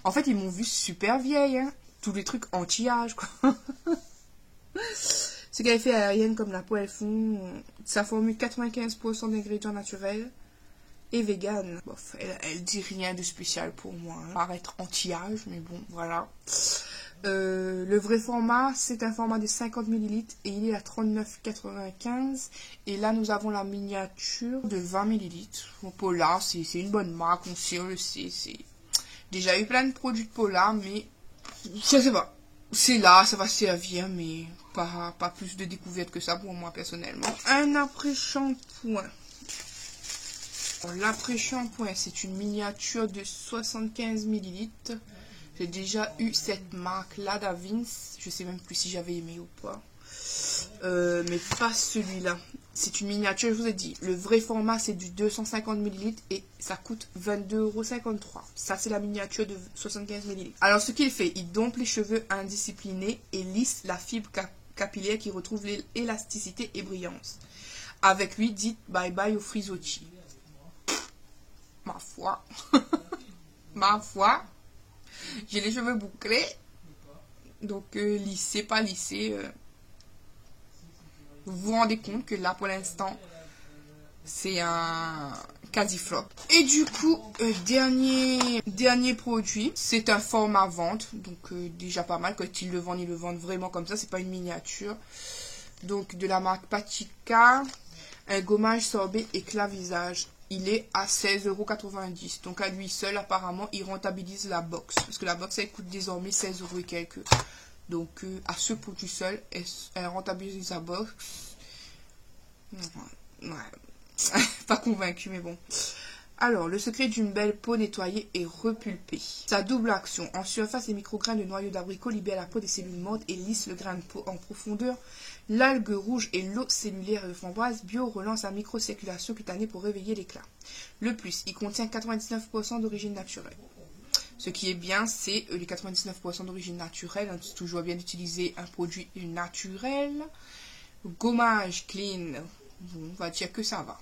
En fait, ils m'ont vu super vieille, hein. Tous les trucs anti-âge, quoi. Ce qu'elle fait aérienne comme la peau, elles font... Ça formule 95% d'ingrédients naturels et vegan. Bof, elle dit rien de spécial pour moi. Hein. Paraître anti-âge, mais bon, voilà. Le vrai format, c'est un format de 50 ml et il est à 39,95. Et là, nous avons la miniature de 20 ml. Bon, Polar, c'est une bonne marque, on le sait. C'est déjà eu plein de produits de Polar, mais je sais pas. C'est là, ça va servir, mais pas plus de découverte que ça pour moi personnellement. Un après-shampoing. L'après-shampoing, c'est une miniature de 75 ml. J'ai déjà eu cette marque-là d'Avins. Je sais même plus si j'avais aimé ou pas. Mais pas celui-là. C'est une miniature, je vous ai dit. Le vrai format, c'est du 250 ml et ça coûte 22,53 €. Ça, c'est la miniature de 75 ml. Alors, ce qu'il fait, il dompte les cheveux indisciplinés et lisse la fibre capillaire qui retrouve l'élasticité et brillance. Avec lui, dites bye-bye au frisottis. Ma foi. Ma foi. J'ai les cheveux bouclés. Donc, lissé, pas lissé. Vous vous rendez compte que là, pour l'instant, c'est un quasi flop. Et du coup, dernier produit, c'est un format vente. Donc, déjà pas mal. Quand ils le vendent vraiment comme ça. C'est pas une miniature. Donc, de la marque Patika. Un gommage sorbet éclat visage. Il est à 16,90 €. Donc, à lui seul, apparemment, il rentabilise la box. Parce que la box, elle coûte désormais 16 € et quelques. Donc, à ce produit seul, elle rentabilise sa box. Ouais. Pas convaincu, mais bon. Alors, le secret d'une belle peau nettoyée et repulpée. Sa double action. En surface, les micrograins de noyau d'abricot libèrent la peau des cellules mortes et lissent le grain de peau en profondeur. L'algue rouge et l'eau cellulaire de framboise bio relancent la microcirculation cutanée pour réveiller l'éclat. Le plus, il contient 99% d'origine naturelle. Ce qui est bien, c'est les 99% d'origine naturelle. C'est toujours bien d'utiliser un produit naturel. Gommage clean. Bon, on va dire que ça va.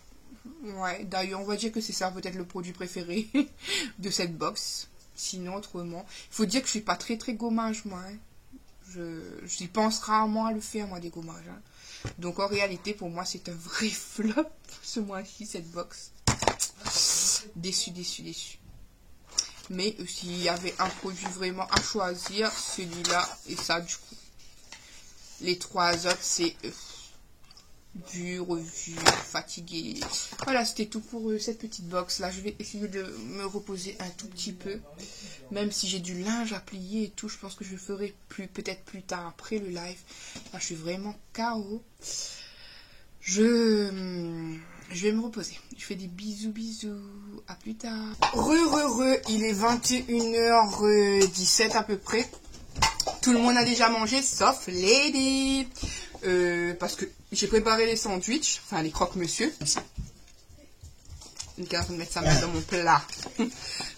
Ouais, d'ailleurs, on va dire que c'est ça peut-être le produit préféré de cette box. Sinon, autrement, il faut dire que je suis pas très gommage, moi. Hein. J'y pense rarement à le faire, moi, des gommages. Hein. Donc, en réalité, pour moi, c'est un vrai flop, ce mois-ci, cette box. Déçu. Mais s'il y avait un produit vraiment à choisir, celui-là et ça, du coup. Les trois autres, c'est revu, fatigué. Voilà, c'était tout pour cette petite box. Là, je vais essayer de me reposer un tout petit peu. Même si j'ai du linge à plier et tout, je pense que je le ferai peut-être plus tard après le live. Là, je suis vraiment KO. Je vais me reposer. Je fais des bisous. À plus tard. Il est 21h17 à peu près. Tout le monde a déjà mangé, sauf Lady. Parce que j'ai préparé les sandwichs, enfin les croque-monsieur. Il est en train de mettre sa main dans mon plat.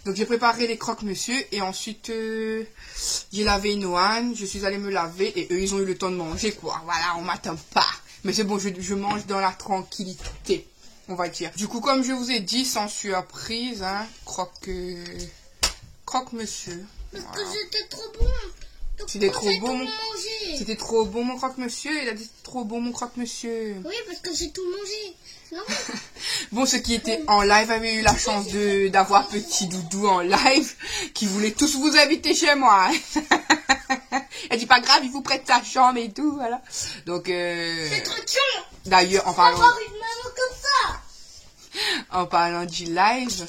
Donc j'ai préparé les croque-monsieur et ensuite j'ai lavé Noan. Je suis allée me laver et eux ils ont eu le temps de manger quoi. Voilà, on m'attend pas. Mais c'est bon, je mange dans la tranquillité, on va dire. Du coup, comme je vous ai dit, sans surprise, hein, croque-monsieur. Parce Voilà. que c'était trop bon. C'était trop bon mon croque-monsieur. Il a dit trop bon mon croque-monsieur. Oui, parce que j'ai tout mangé. Non. Bon, ceux qui étaient en live avaient eu la chance d'avoir Petit Doudou en live, qui voulait tous vous inviter chez moi. Elle dit pas grave, il vous prête sa chambre et tout, voilà. Donc, c'est trop chiant. D'ailleurs, Avoir une maman comme ça. En parlant du live,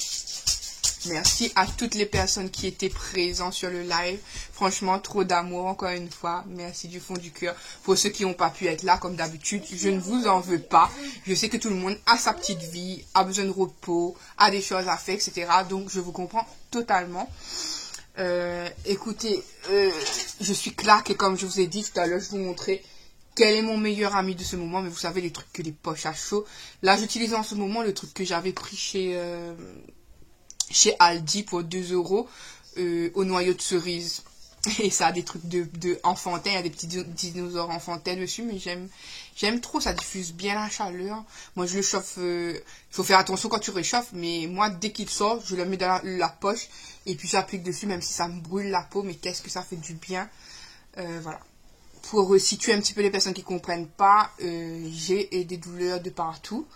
merci à toutes les personnes qui étaient présentes sur le live. Franchement, trop d'amour encore une fois. Merci du fond du cœur. Pour ceux qui n'ont pas pu être là, comme d'habitude, je ne vous en veux pas. Je sais que tout le monde a sa petite vie, a besoin de repos, a des choses à faire, etc. Donc, je vous comprends totalement. Écoutez, je suis claque et comme je vous ai dit tout à l'heure, je vous montrais quel est mon meilleur ami de ce moment. Mais vous savez, les trucs que les poches à chaud. Là, j'utilise en ce moment le truc que j'avais pris chez Aldi pour 2 € au noyau de cerise. Et ça a des trucs de enfantin, il y a des petits dinosaures enfantins dessus, mais j'aime trop, ça diffuse bien la chaleur. Moi je le chauffe, il faut faire attention quand tu réchauffes, mais moi dès qu'il sort, je le mets dans la poche et puis j'applique dessus, même si ça me brûle la peau, mais qu'est-ce que ça fait du bien. Voilà. Pour situer un petit peu les personnes qui comprennent pas, j'ai des douleurs de partout.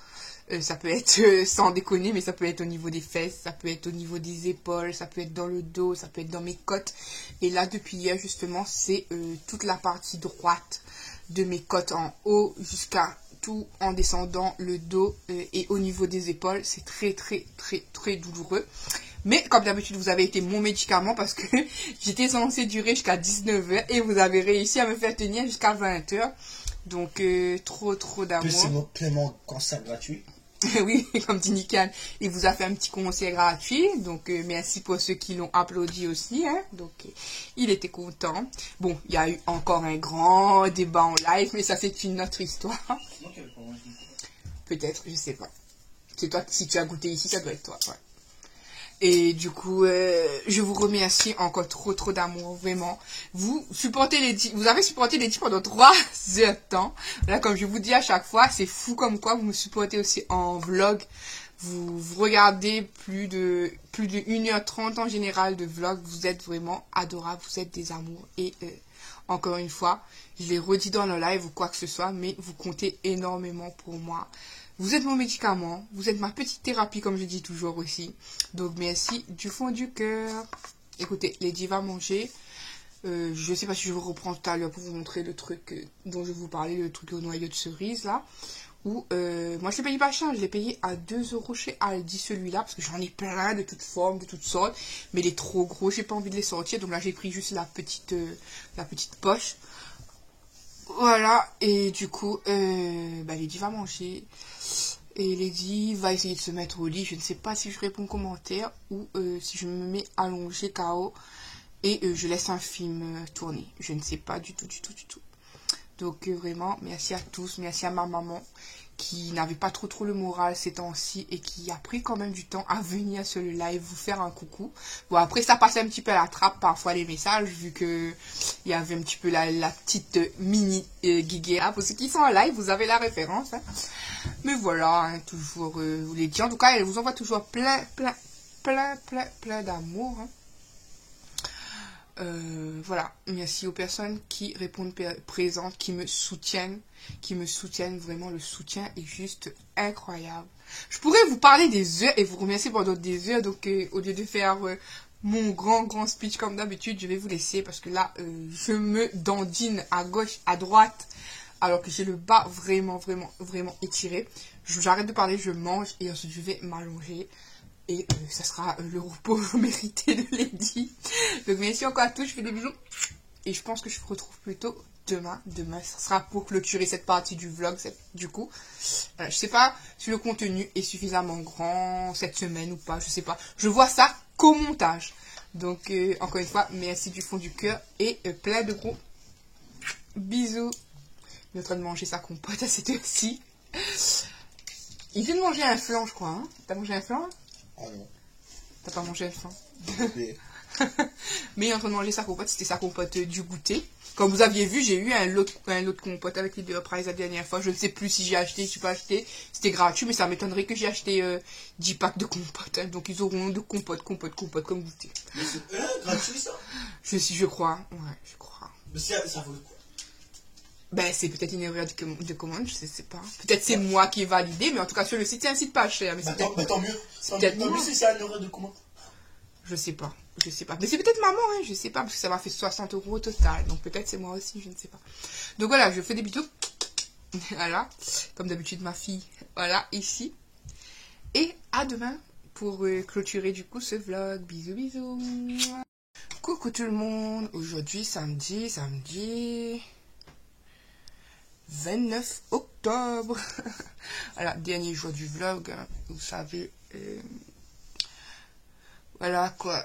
Ça peut être, sans déconner, mais ça peut être au niveau des fesses, ça peut être au niveau des épaules, ça peut être dans le dos, ça peut être dans mes côtes. Et là, depuis hier, justement, c'est toute la partie droite de mes côtes en haut jusqu'à tout en descendant le dos et au niveau des épaules. C'est très, très, très, très douloureux. Mais comme d'habitude, vous avez été mon médicament parce que j'étais censée durer jusqu'à 19 h et vous avez réussi à me faire tenir jusqu'à 20 h. Donc, trop, trop d'amour. Plus c'est mon paiement cancer gratuit. Oui, comme dit Nikan, il vous a fait un petit conseil gratuit. Donc, merci pour ceux qui l'ont applaudi aussi. Hein. Donc, il était content. Bon, il y a eu encore un grand débat en live, mais ça, c'est une autre histoire. Peut-être, je sais pas. C'est toi, si tu as goûté ici, ça doit être toi. Ouais. Et du coup, je vous remercie encore trop d'amour, vraiment. Vous avez supporté Lady pendant 3 heures de temps. Là, comme je vous dis à chaque fois, c'est fou comme quoi vous me supportez aussi en vlog. Vous regardez plus de 1h30 en général de vlog. Vous êtes vraiment adorables, vous êtes des amours. Et encore une fois, je l'ai redit dans le live ou quoi que ce soit, mais vous comptez énormément pour moi. Vous êtes mon médicament, vous êtes ma petite thérapie comme je dis toujours aussi. Donc merci du fond du cœur. Écoutez, Lady va manger. Je ne sais pas si je vous reprends tout à l'heure pour vous montrer le truc dont je vous parlais, le truc au noyau de cerise là. Ou moi je l'ai payé pas cher, je l'ai payé à 2 € chez Aldi celui-là parce que j'en ai plein de toutes formes, de toutes sortes. Mais il est trop gros, j'ai pas envie de les sortir. Donc là j'ai pris juste la petite poche. Voilà, et du coup, Lady va manger. Et Lady va essayer de se mettre au lit. Je ne sais pas si je réponds aux commentaires ou si je me mets allongée KO. Et je laisse un film tourner. Je ne sais pas du tout. Donc vraiment, merci à tous. Merci à ma maman qui n'avait pas trop le moral ces temps-ci et qui a pris quand même du temps à venir sur le live vous faire un coucou. Bon, après ça passait un petit peu à la trappe parfois les messages vu que il y avait un petit peu la petite mini guiguera. Pour ceux qui sont en live, vous avez la référence. Hein. Mais voilà, hein, toujours vous les dire. En tout cas, elle vous envoie toujours plein d'amour. Hein. Voilà, merci aux personnes qui répondent présentes, qui me soutiennent vraiment. Le soutien est juste incroyable. Je pourrais vous parler des heures et vous remercier pendant des heures. Donc au lieu de faire mon grand speech comme d'habitude, je vais vous laisser parce que là je me dandine à gauche, à droite, alors que j'ai le bas vraiment étiré. J'arrête de parler, je mange et ensuite je vais m'allonger. Et ça sera le repos mérité de Lady. Donc merci encore à tous, je fais des bisous. Et je pense que je vous retrouve plutôt demain. Demain, ça sera pour clôturer cette partie du vlog. Du coup, je sais pas si le contenu est suffisamment grand cette semaine ou pas. Je sais pas. Je vois ça qu'au montage. Donc encore une fois, merci du fond du cœur. Et plein de gros bisous. Il est en train de manger sa compote à cette heure-ci. Il vient de manger un flan, je crois. Hein. T'as mangé un flan? Ah non. T'as pas mangé le flan. Mais il est en train de manger sa compote, c'était sa compote du goûter. Comme vous aviez vu, j'ai eu un lot de compote avec les 2 prize la dernière fois. Je ne sais plus si j'ai acheté, si je n'ai pas acheté. C'était gratuit, mais ça m'étonnerait que j'ai acheté 10 packs de compote. Hein. Donc ils auront de compote comme goûter. Mais c'est gratuit ça? Je crois. Ouais, je crois. Mais ça vaut le coup. Ben, c'est peut-être une erreur de commande, je sais pas. Peut-être c'est moi qui ai validé, mais en tout cas sur le site, c'est un site pas cher. Mais tant mieux. peut-être Tant mieux si c'est une erreur de commande. Je sais pas. Mais c'est peut-être maman, hein, je sais pas, parce que ça m'a fait 60 € au total. Donc peut-être c'est moi aussi, je ne sais pas. Donc voilà, je fais des bisous. Voilà. Comme d'habitude, ma fille, voilà, ici. Et à demain pour clôturer du coup ce vlog. Bisous. Coucou tout le monde. Aujourd'hui, samedi 29 octobre. Voilà, dernier jour du vlog, hein, vous savez. Voilà quoi.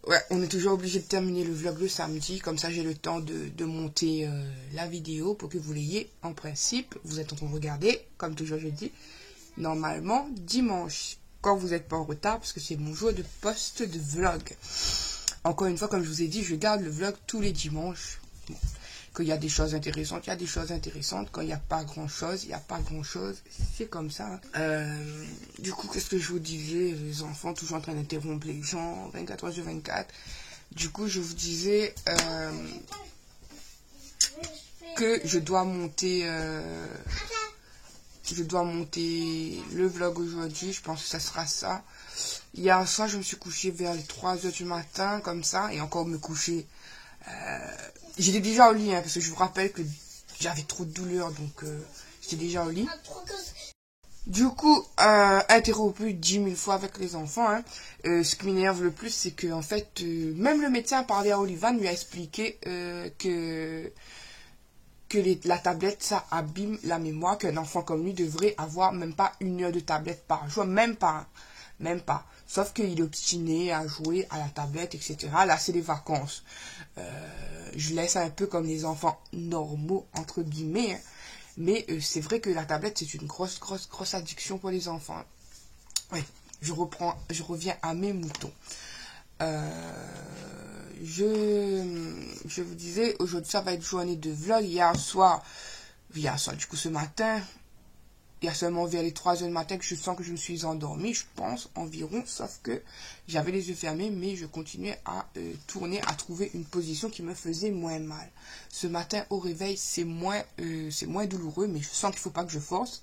ouais, on est toujours obligé de terminer le vlog le samedi. Comme ça, j'ai le temps de monter la vidéo pour que vous l'ayez en principe. Vous êtes en train de regarder, comme toujours je dis, normalement dimanche. Quand vous n'êtes pas en retard, parce que c'est mon jour de post de vlog. Encore une fois, comme je vous ai dit, je garde le vlog tous les dimanches. Bon. Qu'il y a des choses intéressantes, il y a des choses intéressantes. Quand il n'y a pas grand-chose, il n'y a pas grand-chose. C'est comme ça. Du coup, qu'est-ce que je vous disais? Les enfants toujours en train d'interrompre les gens, 24 heures sur 24. Du coup, je vous disais que je dois monter le vlog aujourd'hui. Je pense que ça sera ça. Hier soir, je me suis couchée vers les 3 heures du matin, comme ça, et encore me coucher. J'étais déjà au lit, hein, parce que je vous rappelle que j'avais trop de douleur, donc j'étais déjà au lit. Du coup, interrompu 10 000 fois avec les enfants. Hein. Ce qui m'énerve le plus, c'est que en fait, même le médecin a parlé à Olivan, lui a expliqué que la tablette, ça abîme la mémoire, qu'un enfant comme lui devrait avoir même pas 1 heure de tablette par jour, même pas. Sauf qu'il est obstiné à jouer à la tablette, etc. Là, c'est les vacances. Je laisse un peu comme les enfants normaux, entre guillemets. Hein. Mais c'est vrai que la tablette, c'est une grosse addiction pour les enfants. Oui, je reviens à mes moutons. Je vous disais, aujourd'hui, ça va être journée de vlog. Hier soir, du coup, ce matin, il y a seulement vers les 3 heures du matin que je sens que je me suis endormie, je pense, environ, sauf que j'avais les yeux fermés, mais je continuais à tourner, à trouver une position qui me faisait moins mal. Ce matin, au réveil, c'est moins douloureux, mais je sens qu'il ne faut pas que je force.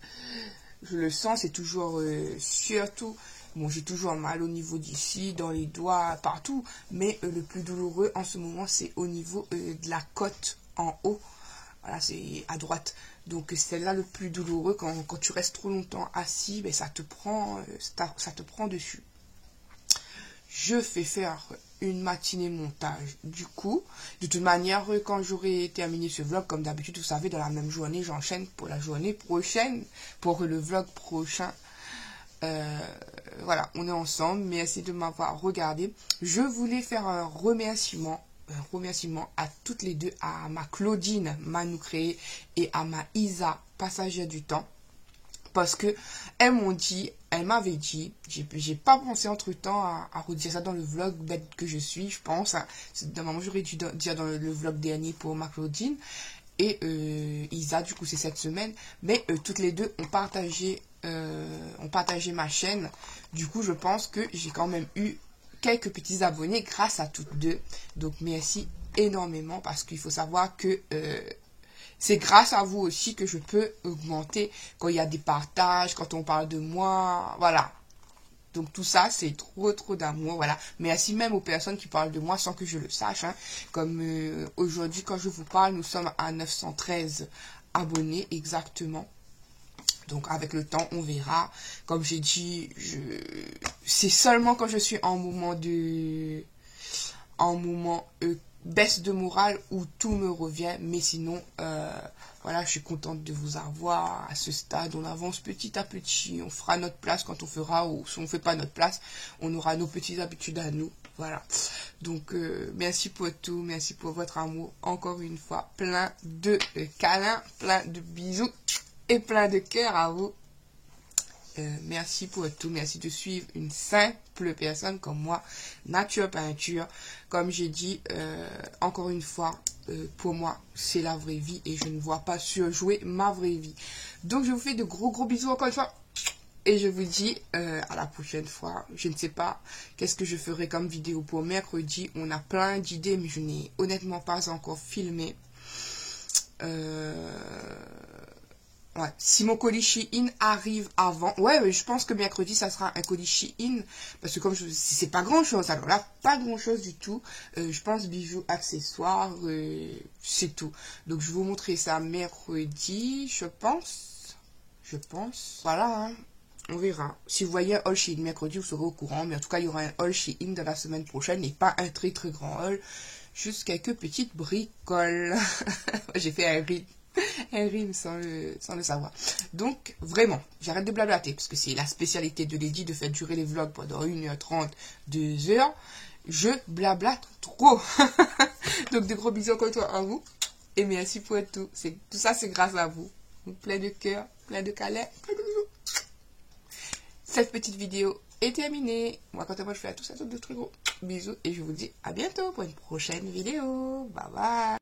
Je le sens, c'est toujours, surtout, bon, j'ai toujours mal au niveau d'ici, dans les doigts, partout, mais le plus douloureux en ce moment, c'est au niveau de la côte en haut. Voilà, c'est à droite. Donc c'est là le plus douloureux quand tu restes trop longtemps assis, ben, ça te prend dessus. Je fais faire une matinée montage. Du coup, de toute manière, quand j'aurai terminé ce vlog, comme d'habitude, vous savez, dans la même journée, j'enchaîne pour la journée prochaine, pour le vlog prochain. Voilà, on est ensemble. Merci de m'avoir regardé. Je voulais faire un remerciement à toutes les deux, à ma Claudine Manoucré et à ma Isa, passagère du temps, parce que elles m'avaient dit, j'ai pas pensé entre temps à redire ça dans le vlog, bête que je suis, je pense, hein. Normalement j'aurais dû dire dans le vlog dernier pour ma Claudine et Isa, du coup c'est cette semaine, mais toutes les deux ont partagé ma chaîne. Du coup je pense que j'ai quand même eu quelques petits abonnés grâce à toutes deux. Donc merci énormément, parce qu'il faut savoir que c'est grâce à vous aussi que je peux augmenter quand il y a des partages, quand on parle de moi, voilà. Donc tout ça, c'est trop d'amour, voilà. Merci même aux personnes qui parlent de moi sans que je le sache. Hein. Comme aujourd'hui, quand je vous parle, nous sommes à 913 abonnés exactement. Donc avec le temps, on verra. Comme j'ai dit, c'est seulement quand je suis en moment baisse de morale où tout me revient. Mais sinon, voilà, je suis contente de vous avoir à ce stade. On avance petit à petit. On fera notre place quand on fera, ou si on ne fait pas notre place, on aura nos petites habitudes à nous. Voilà. Donc, merci pour tout. Merci pour votre amour. Encore une fois, plein de câlins, plein de bisous. Et plein de cœur à vous. Merci pour tout. Merci de suivre une simple personne comme moi. Nature Peinture. Comme j'ai dit, encore une fois, pour moi, c'est la vraie vie. Et je ne vois pas surjouer ma vraie vie. Donc, je vous fais de gros bisous encore une fois. Et je vous dis à la prochaine fois. Je ne sais pas qu'est-ce que je ferai comme vidéo pour mercredi. On a plein d'idées, mais je n'ai honnêtement pas encore filmé. Ouais. Si mon colis Shein arrive avant, ouais, je pense que mercredi ça sera un colis Shein, parce que comme c'est pas grand chose, alors là pas grand chose du tout. Je pense bijoux, accessoires, c'est tout. Donc je vais vous montrer ça mercredi, je pense. Voilà, hein. On verra. Si vous voyez un haul Shein mercredi, vous serez au courant, mais en tout cas il y aura un haul Shein dans la semaine prochaine, et pas un très grand haul, juste quelques petites bricoles. J'ai fait un rime sans le savoir. Donc, vraiment, j'arrête de blablater, parce que c'est la spécialité de Lady de faire durer les vlogs pendant 1h30, 2h. je blabla trop. Donc, de gros bisous encore une fois à vous. Et merci pour tout. Tout ça, c'est grâce à vous. Donc, plein de cœur, plein de câlins, plein de bisous. Cette petite vidéo est terminée. Moi, quant à moi, je fais à tous de très gros bisous. Et je vous dis à bientôt pour une prochaine vidéo. Bye bye.